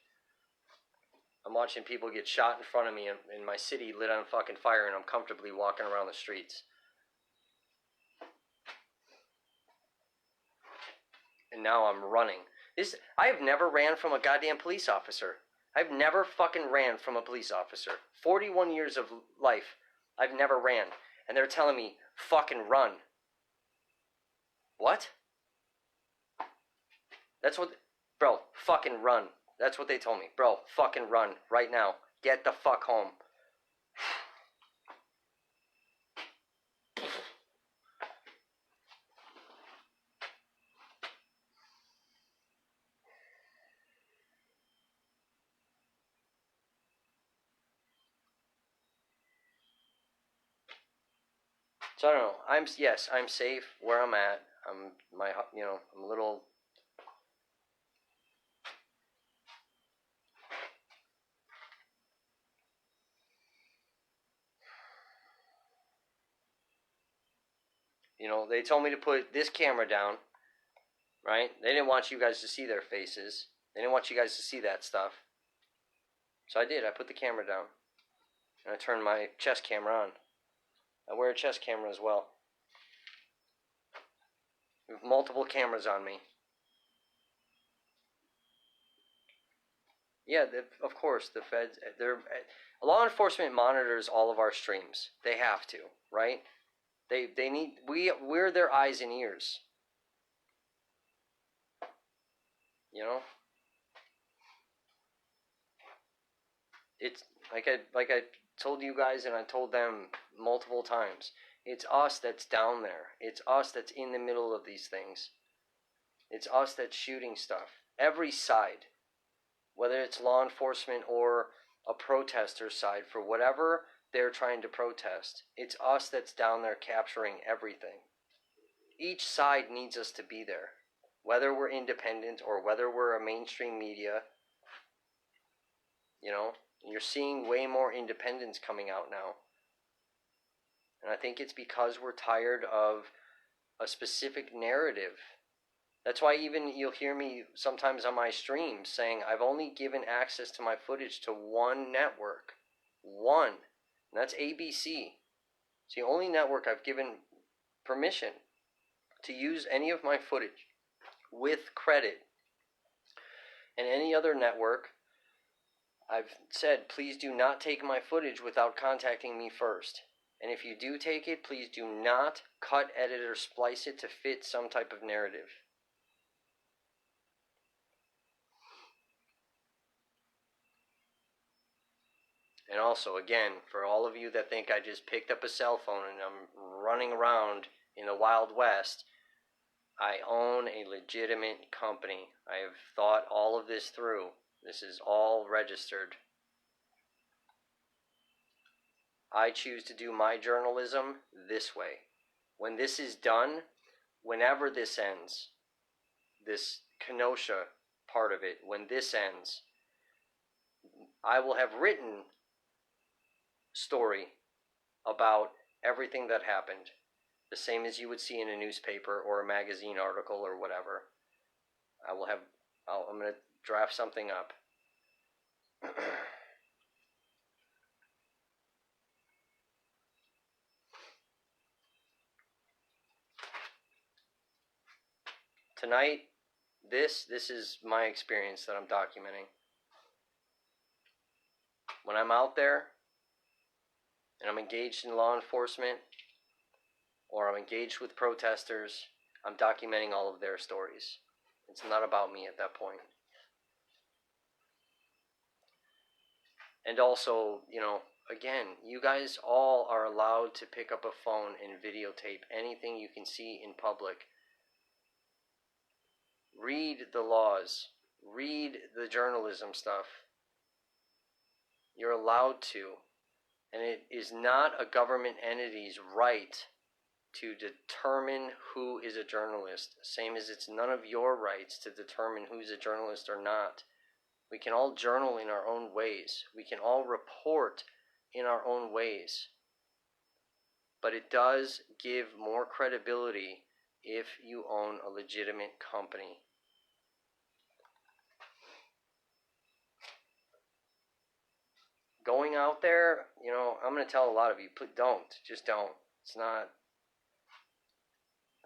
I'm watching people get shot in front of me in my city lit on fucking fire, and I'm comfortably walking around the streets. And now I'm running. I have never ran from a goddamn police officer. I've never fucking ran from a police officer. 41 years of life, I've never ran. And they're telling me, fucking run. What? That's what... Bro, fucking run. That's what they told me. Bro, fucking run. Right now. Get the fuck home. So I don't know. I'm safe where I'm at. I'm a little... They told me to put this camera down, right? They didn't want you guys to see their faces. They didn't want you guys to see that stuff. So I did. I put the camera down. And I turned my chest camera on. I wear a chest camera as well. I have multiple cameras on me. Yeah, of course, the feds, law enforcement monitors all of our streams. They have to, right? They need, we're their eyes and ears. It's like I told you guys, and I told them multiple times. It's us that's down there. It's us that's in the middle of these things. It's us that's shooting stuff. Every side. Whether it's law enforcement or a protester side, for whatever they're trying to protest, it's us that's down there capturing everything. Each side needs us to be there. Whether we're independent or whether we're a mainstream media, you're seeing way more independence coming out now. And I think it's because we're tired of a specific narrative. That's why even you'll hear me sometimes on my streams saying I've only given access to my footage to one network. One. And that's ABC. It's the only network I've given permission to use any of my footage with credit. And any other network, I've said, please do not take my footage without contacting me first. And if you do take it, please do not cut, edit, or splice it to fit some type of narrative. And also, again, for all of you that think I just picked up a cell phone and I'm running around in the Wild West, I own a legitimate company. I have thought all of this through. This is all registered. I choose to do my journalism this way. When this is done, whenever this ends, this Kenosha part of it, when this ends, I will have written story about everything that happened, the same as you would see in a newspaper or a magazine article or whatever. I'm going to draft something up. Tonight, this is my experience that I'm documenting. When I'm out there and I'm engaged in law enforcement or I'm engaged with protesters, I'm documenting all of their stories. It's not about me at that point. And also, again, you guys all are allowed to pick up a phone and videotape anything you can see in public. Read the laws. Read the journalism stuff. You're allowed to. And it is not a government entity's right to determine who is a journalist. Same as it's none of your rights to determine who's a journalist or not. We can all journal in our own ways. We can all report in our own ways. But it does give more credibility if you own a legitimate company. Going out there, I'm going to tell a lot of you, don't. Just don't. It's not.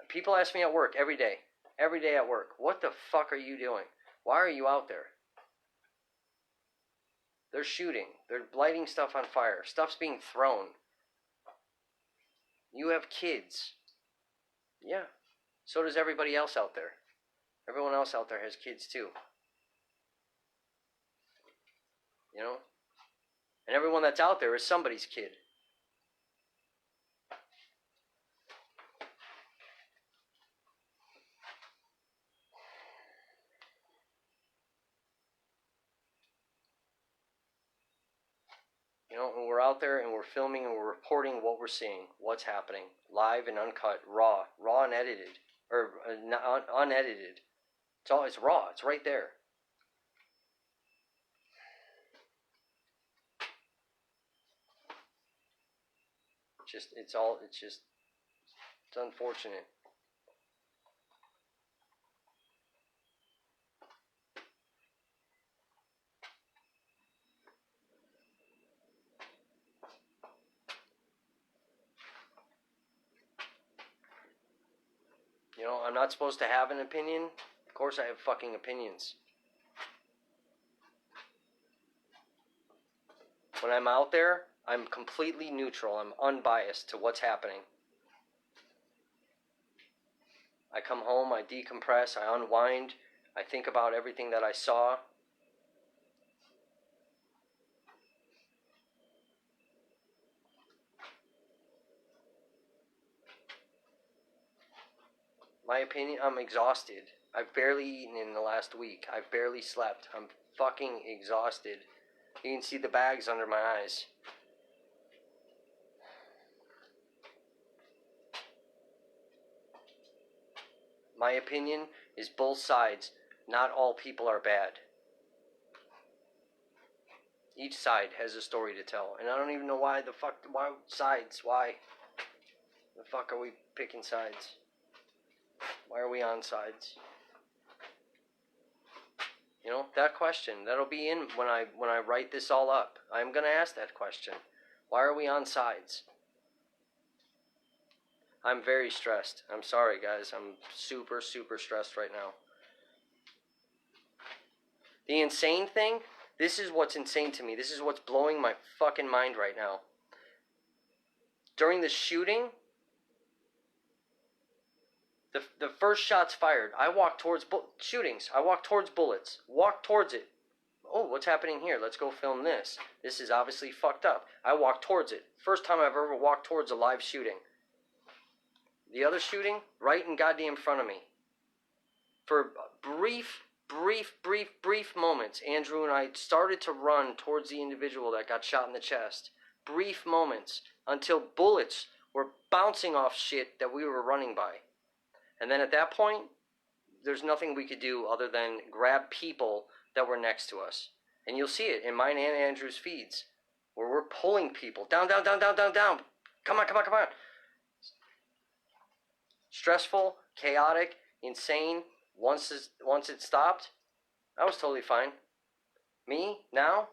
People ask me at work every day at work, what the fuck are you doing? Why are you out there? They're shooting. They're lighting stuff on fire. Stuff's being thrown. You have kids. Yeah. So does everybody else out there. Everyone else out there has kids too. And everyone that's out there is somebody's kid. And we're out there and we're filming and we're reporting what we're seeing, what's happening, live and uncut, raw and edited, or unedited. It's raw. It's right there. It's unfortunate. I'm not supposed to have an opinion. Of course I have fucking opinions. When I'm out there, I'm completely neutral. I'm unbiased to what's happening. I come home, I decompress, I unwind, I think about everything that I saw. My opinion, I'm exhausted. I've barely eaten in the last week. I've barely slept. I'm fucking exhausted. You can see the bags under my eyes. My opinion is both sides. Not all people are bad. Each side has a story to tell. And I don't even know why sides? Why? The fuck are we picking sides? Why are we on sides? That question, that'll be in when I write this all up. I'm going to ask that question. Why are we on sides? I'm very stressed. I'm sorry, guys. I'm super, super stressed right now. The insane thing, this is what's insane to me. This is what's blowing my fucking mind right now. During the shooting, the first shots fired, I walked towards shootings. I walked towards bullets. Walked towards it. Oh, what's happening here? Let's go film this. This is obviously fucked up. I walked towards it. First time I've ever walked towards a live shooting. The other shooting, right in goddamn front of me. For brief moments, Andrew and I started to run towards the individual that got shot in the chest. Brief moments, until bullets were bouncing off shit that we were running by. And then at that point, there's nothing we could do other than grab people that were next to us. And you'll see it in mine and Andrew's feeds, where we're pulling people down. Come on. Stressful, chaotic, insane. Once it stopped, I was totally fine. Me, now,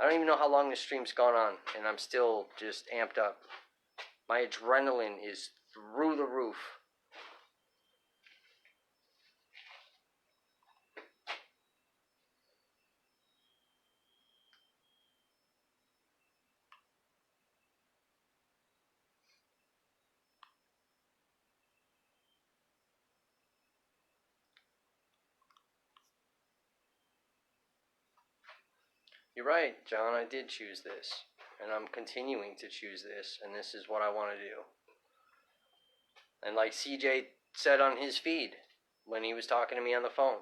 I don't even know how long this stream's gone on, and I'm still just amped up. My adrenaline is through the roof. You're right, John, I did choose this. And I'm continuing to choose this, and this is what I want to do. And like CJ said on his feed, when he was talking to me on the phone,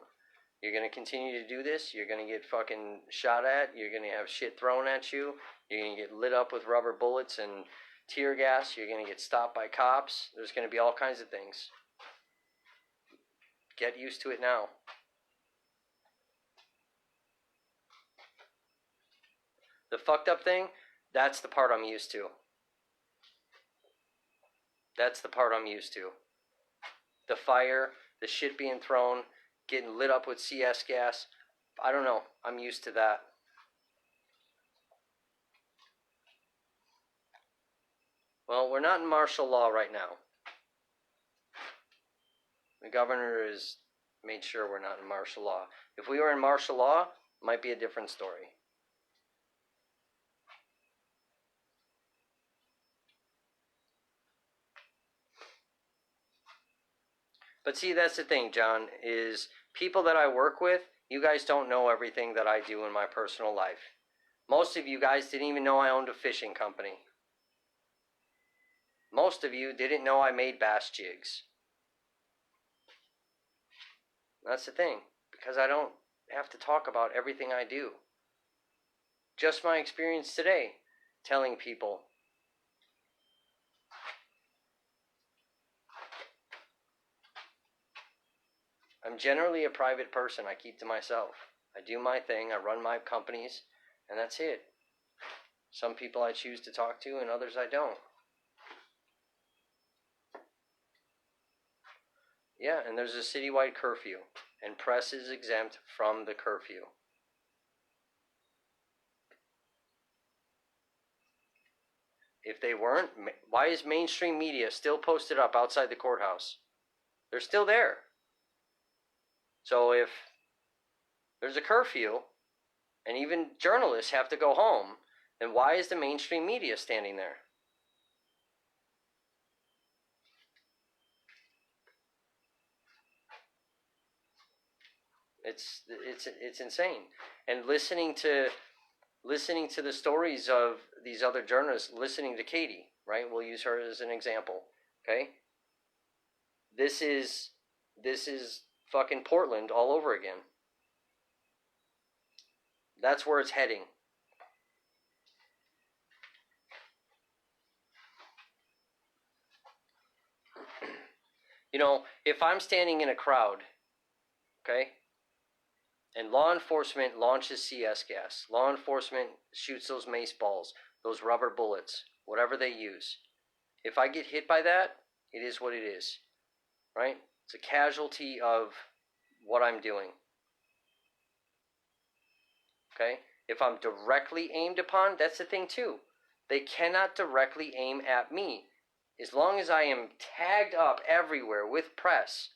you're going to continue to do this, you're going to get fucking shot at, you're going to have shit thrown at you, you're going to get lit up with rubber bullets and tear gas, you're going to get stopped by cops, there's going to be all kinds of things. Get used to it now. The fucked up thing, that's the part I'm used to. That's the part I'm used to. The fire, the shit being thrown, getting lit up with CS gas. I don't know. I'm used to that. Well, we're not in martial law right now. The governor has made sure we're not in martial law. If we were in martial law, it might be a different story. But see, that's the thing, John, is people that I work with, you guys don't know everything that I do in my personal life. Most of you guys didn't even know I owned a fishing company. Most of you didn't know I made bass jigs. That's the thing, because I don't have to talk about everything I do. Just my experience today, telling people. I'm generally a private person. I keep to myself. I do my thing. I run my companies, and that's it. Some people I choose to talk to, and others I don't. Yeah, and there's a citywide curfew, and press is exempt from the curfew. If they weren't, why is mainstream media still posted up outside the courthouse? They're still there. So if there's a curfew, and even journalists have to go home, then why is the mainstream media standing there? It's insane. And listening to the stories of these other journalists, listening to Katie, right? We'll use her as an example. Okay? This is fucking Portland all over again. That's where it's heading. You know, if I'm standing in a crowd, okay, and law enforcement launches CS gas, law enforcement shoots those mace balls, those rubber bullets, whatever they use. If I get hit by that, it is what it is, right? It's a casualty of what I'm doing. Okay? If I'm directly aimed upon, that's the thing too. They cannot directly aim at me. As long as I am tagged up everywhere with press,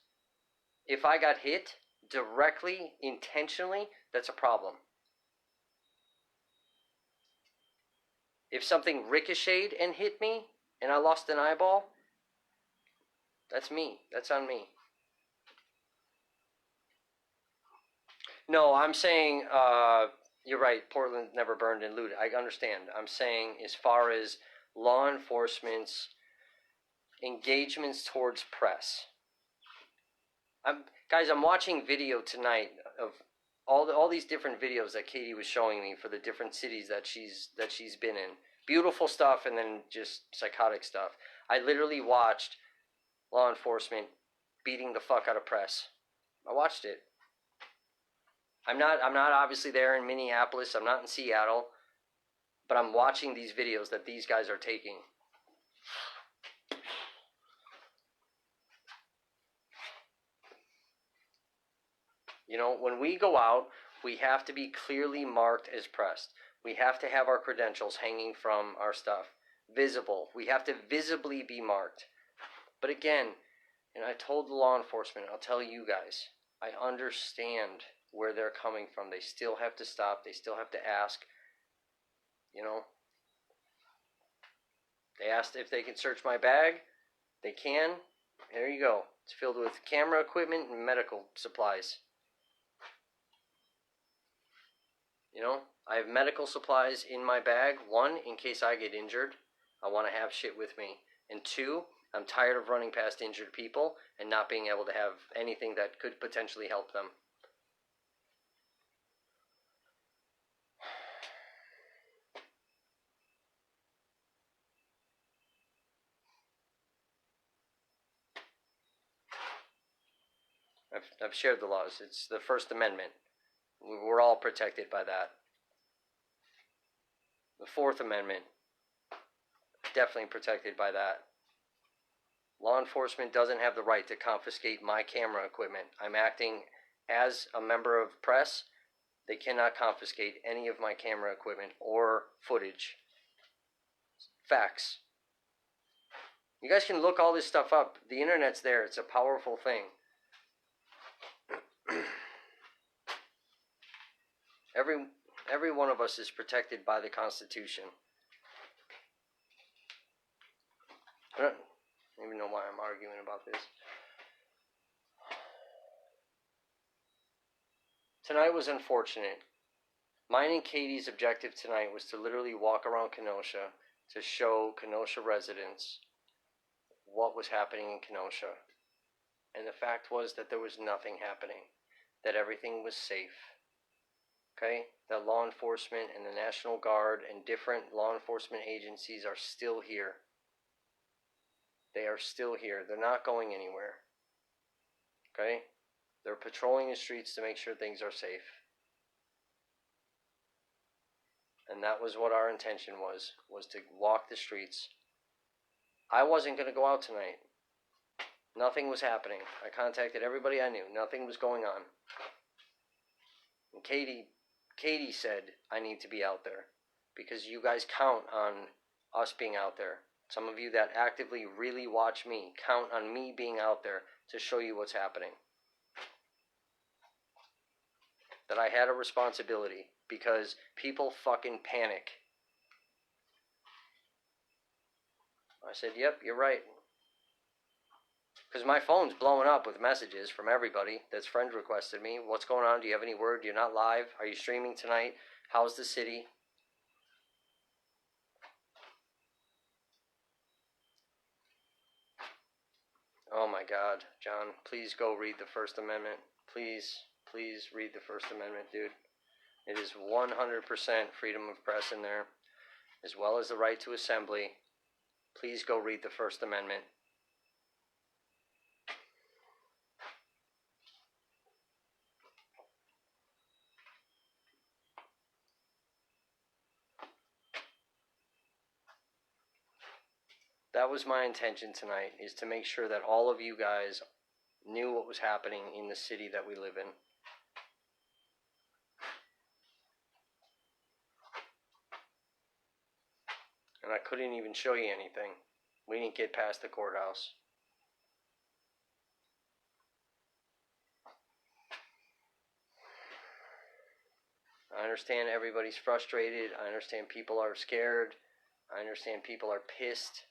if I got hit directly, intentionally, that's a problem. If something ricocheted and hit me, and I lost an eyeball, that's me. That's on me. No, I'm saying, you're right, Portland never burned and looted. I understand. I'm saying as far as law enforcement's engagements towards press. I'm watching video tonight of all these different videos that Katie was showing me for the different cities that she's been in. Beautiful stuff, and then just psychotic stuff. I literally watched law enforcement beating the fuck out of press. I watched it. I'm not obviously there in Minneapolis. I'm not in Seattle, but I'm watching these videos that these guys are taking. You know, when we go out, we have to be clearly marked as pressed. We have to have our credentials hanging from our stuff, visible. We have to visibly be marked. But again, and I told the law enforcement, I'll tell you guys, I understand where they're coming from. They still have to stop. They still have to ask. You know, they asked if they can search my bag. They can. There you go. It's filled with camera equipment and medical supplies. You know, I have medical supplies in my bag. One, in case I get injured. I want to have shit with me. And two, I'm tired of running past injured people and not being able to have anything that could potentially help them. I've shared the laws. It's the First Amendment. We're all protected by that. The Fourth Amendment, definitely protected by that. Law enforcement doesn't have the right to confiscate my camera equipment. I'm acting as a member of press. They cannot confiscate any of my camera equipment or footage. Facts. You guys can look all this stuff up. The internet's there. It's a powerful thing. Every one of us is protected by the Constitution. I don't even know why I'm arguing about this. Tonight was unfortunate. Mine and Katie's objective tonight was to literally walk around Kenosha to show Kenosha residents what was happening in Kenosha. And the fact was that there was nothing happening. That everything was safe. Okay? That law enforcement and the National Guard and different law enforcement agencies are still here. They are still here. They're not going anywhere. Okay? They're patrolling the streets to make sure things are safe. And that was what our intention was to walk the streets. I wasn't going to go out tonight. Nothing was happening. I contacted everybody I knew. Nothing was going on. And Katie said, I need to be out there. Because you guys count on us being out there. Some of you that actively really watch me count on me being out there to show you what's happening. That I had a responsibility because people fucking panic. I said, yep, you're right. Because my phone's blowing up with messages from everybody that's friend requested me. What's going on? Do you have any word? You're not live? Are you streaming tonight? How's the city? Oh my God, John, please go read the First Amendment. Please read the First Amendment, dude. It is 100% freedom of press in there, as well as the right to assembly. Please go read the First Amendment. That was my intention tonight, is to make sure that all of you guys knew what was happening in the city that we live in. And I couldn't even show you anything. We didn't get past the courthouse. I understand everybody's frustrated. I understand people are scared. I understand people are pissed.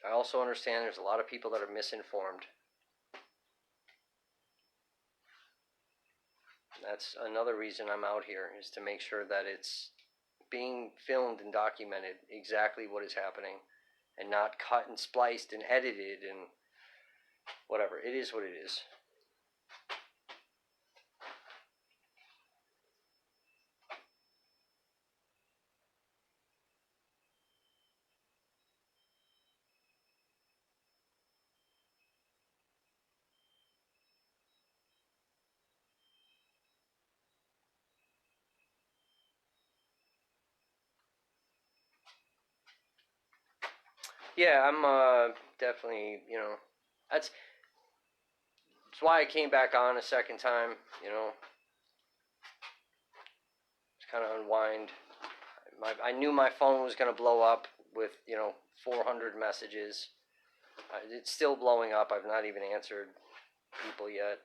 I also understand there's a lot of people that are misinformed. That's another reason I'm out here, is to make sure that it's being filmed and documented exactly what is happening, and not cut and spliced and edited and whatever. It is what it is. Yeah, I'm definitely, that's why I came back on a second time, just kind of unwind. I knew my phone was going to blow up with, 400 messages. It's still blowing up. I've not even answered people yet.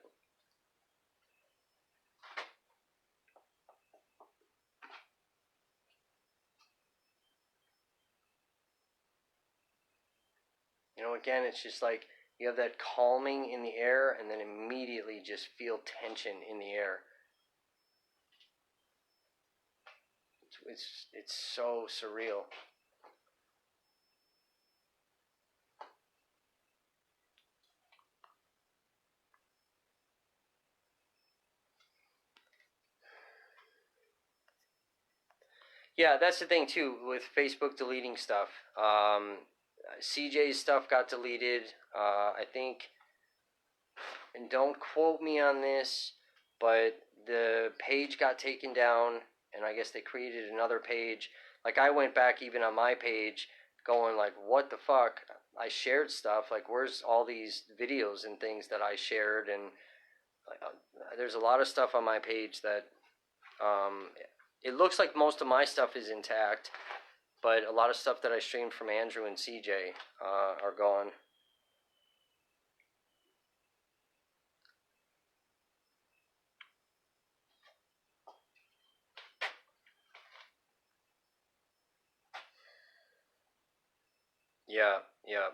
Again, it's just like you have that calming in the air, and then immediately just feel tension in the air. It's so surreal. Yeah, that's the thing too with Facebook deleting stuff. CJ's stuff got deleted. I think, and don't quote me on this, but the page got taken down, and I guess they created another page. Like, I went back even on my page going like, what the fuck? I shared stuff. Like, where's all these videos and things that I shared? And there's a lot of stuff on my page that it looks like most of my stuff is intact, but a lot of stuff that I streamed from Andrew and CJ are gone. Yeah, yeah.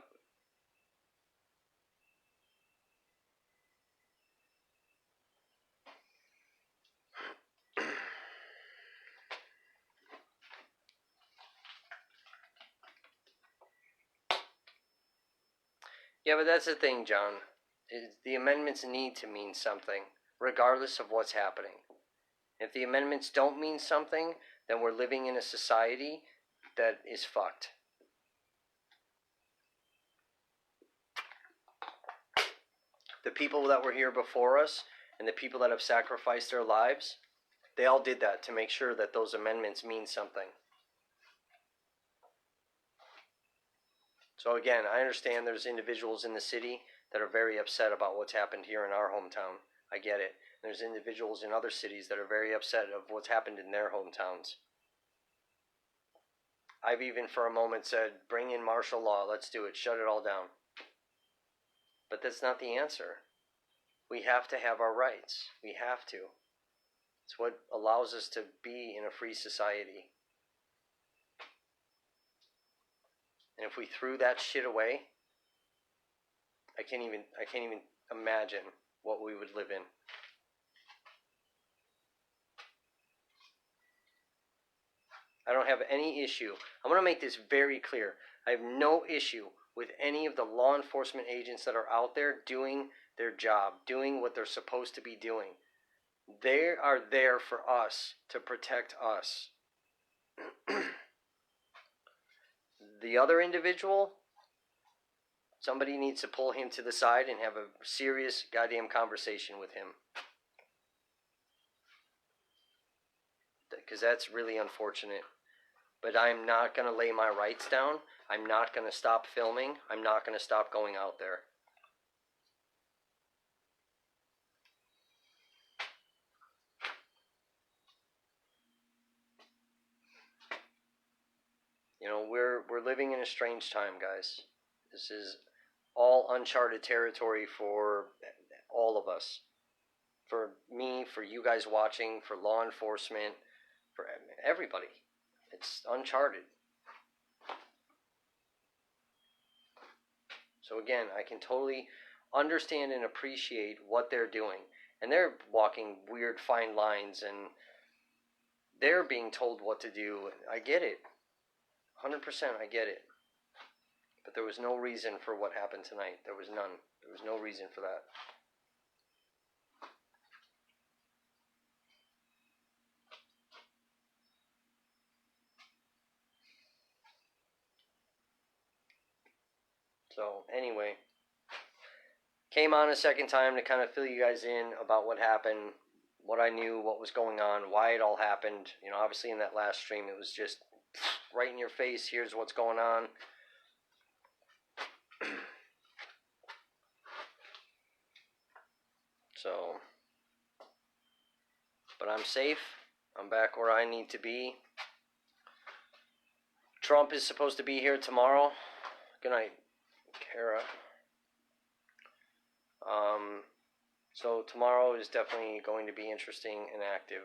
Yeah, but that's the thing, John. The amendments need to mean something, regardless of what's happening. If the amendments don't mean something, then we're living in a society that is fucked. The people that were here before us and the people that have sacrificed their lives, they all did that to make sure that those amendments mean something. So again, I understand there's individuals in the city that are very upset about what's happened here in our hometown. I get it. There's individuals in other cities that are very upset of what's happened in their hometowns. I've even for a moment said, bring in martial law, let's do it, shut it all down. But that's not the answer. We have to have our rights. We have to. It's what allows us to be in a free society. And if we threw that shit away, I can't even imagine what we would live in. I don't have any issue. I'm going to make this very clear. I have no issue with any of the law enforcement agents that are out there doing their job, doing what they're supposed to be doing. They are there for us, to protect us. The other individual, somebody needs to pull him to the side and have a serious goddamn conversation with him. Because that's really unfortunate. But I'm not going to lay my rights down. I'm not going to stop filming. I'm not going to stop going out there. You know, we're living in a strange time, guys. This is all uncharted territory for all of us. For me, for you guys watching, for law enforcement, for everybody. It's uncharted. So again, I can totally understand and appreciate what they're doing. And they're walking weird fine lines and they're being told what to do. I get it. 100% I get it. But there was no reason for what happened tonight. There was none. There was no reason for that. So anyway, came on a second time to kind of fill you guys in about what happened, what I knew, what was going on, why it all happened. You know, obviously in that last stream it was just right in your face, here's what's going on. So, but I'm safe. I'm back where I need to be. Trump is supposed to be here tomorrow. Good night, Kara. So tomorrow is definitely going to be interesting and active.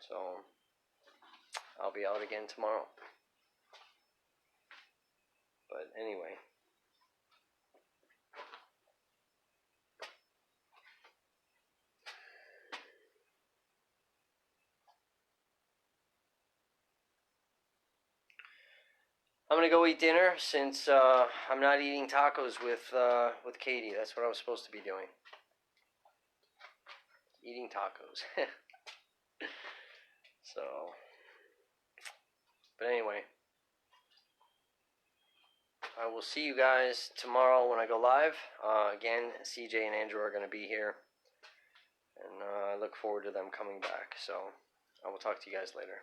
So I'll be out again tomorrow. But anyway. I'm gonna go eat dinner since I'm not eating tacos with Katie. That's what I was supposed to be doing. Eating tacos. So, but anyway, I will see you guys tomorrow when I go live. Again, CJ and Andrew are gonna be here, and I look forward to them coming back. So, I will talk to you guys later.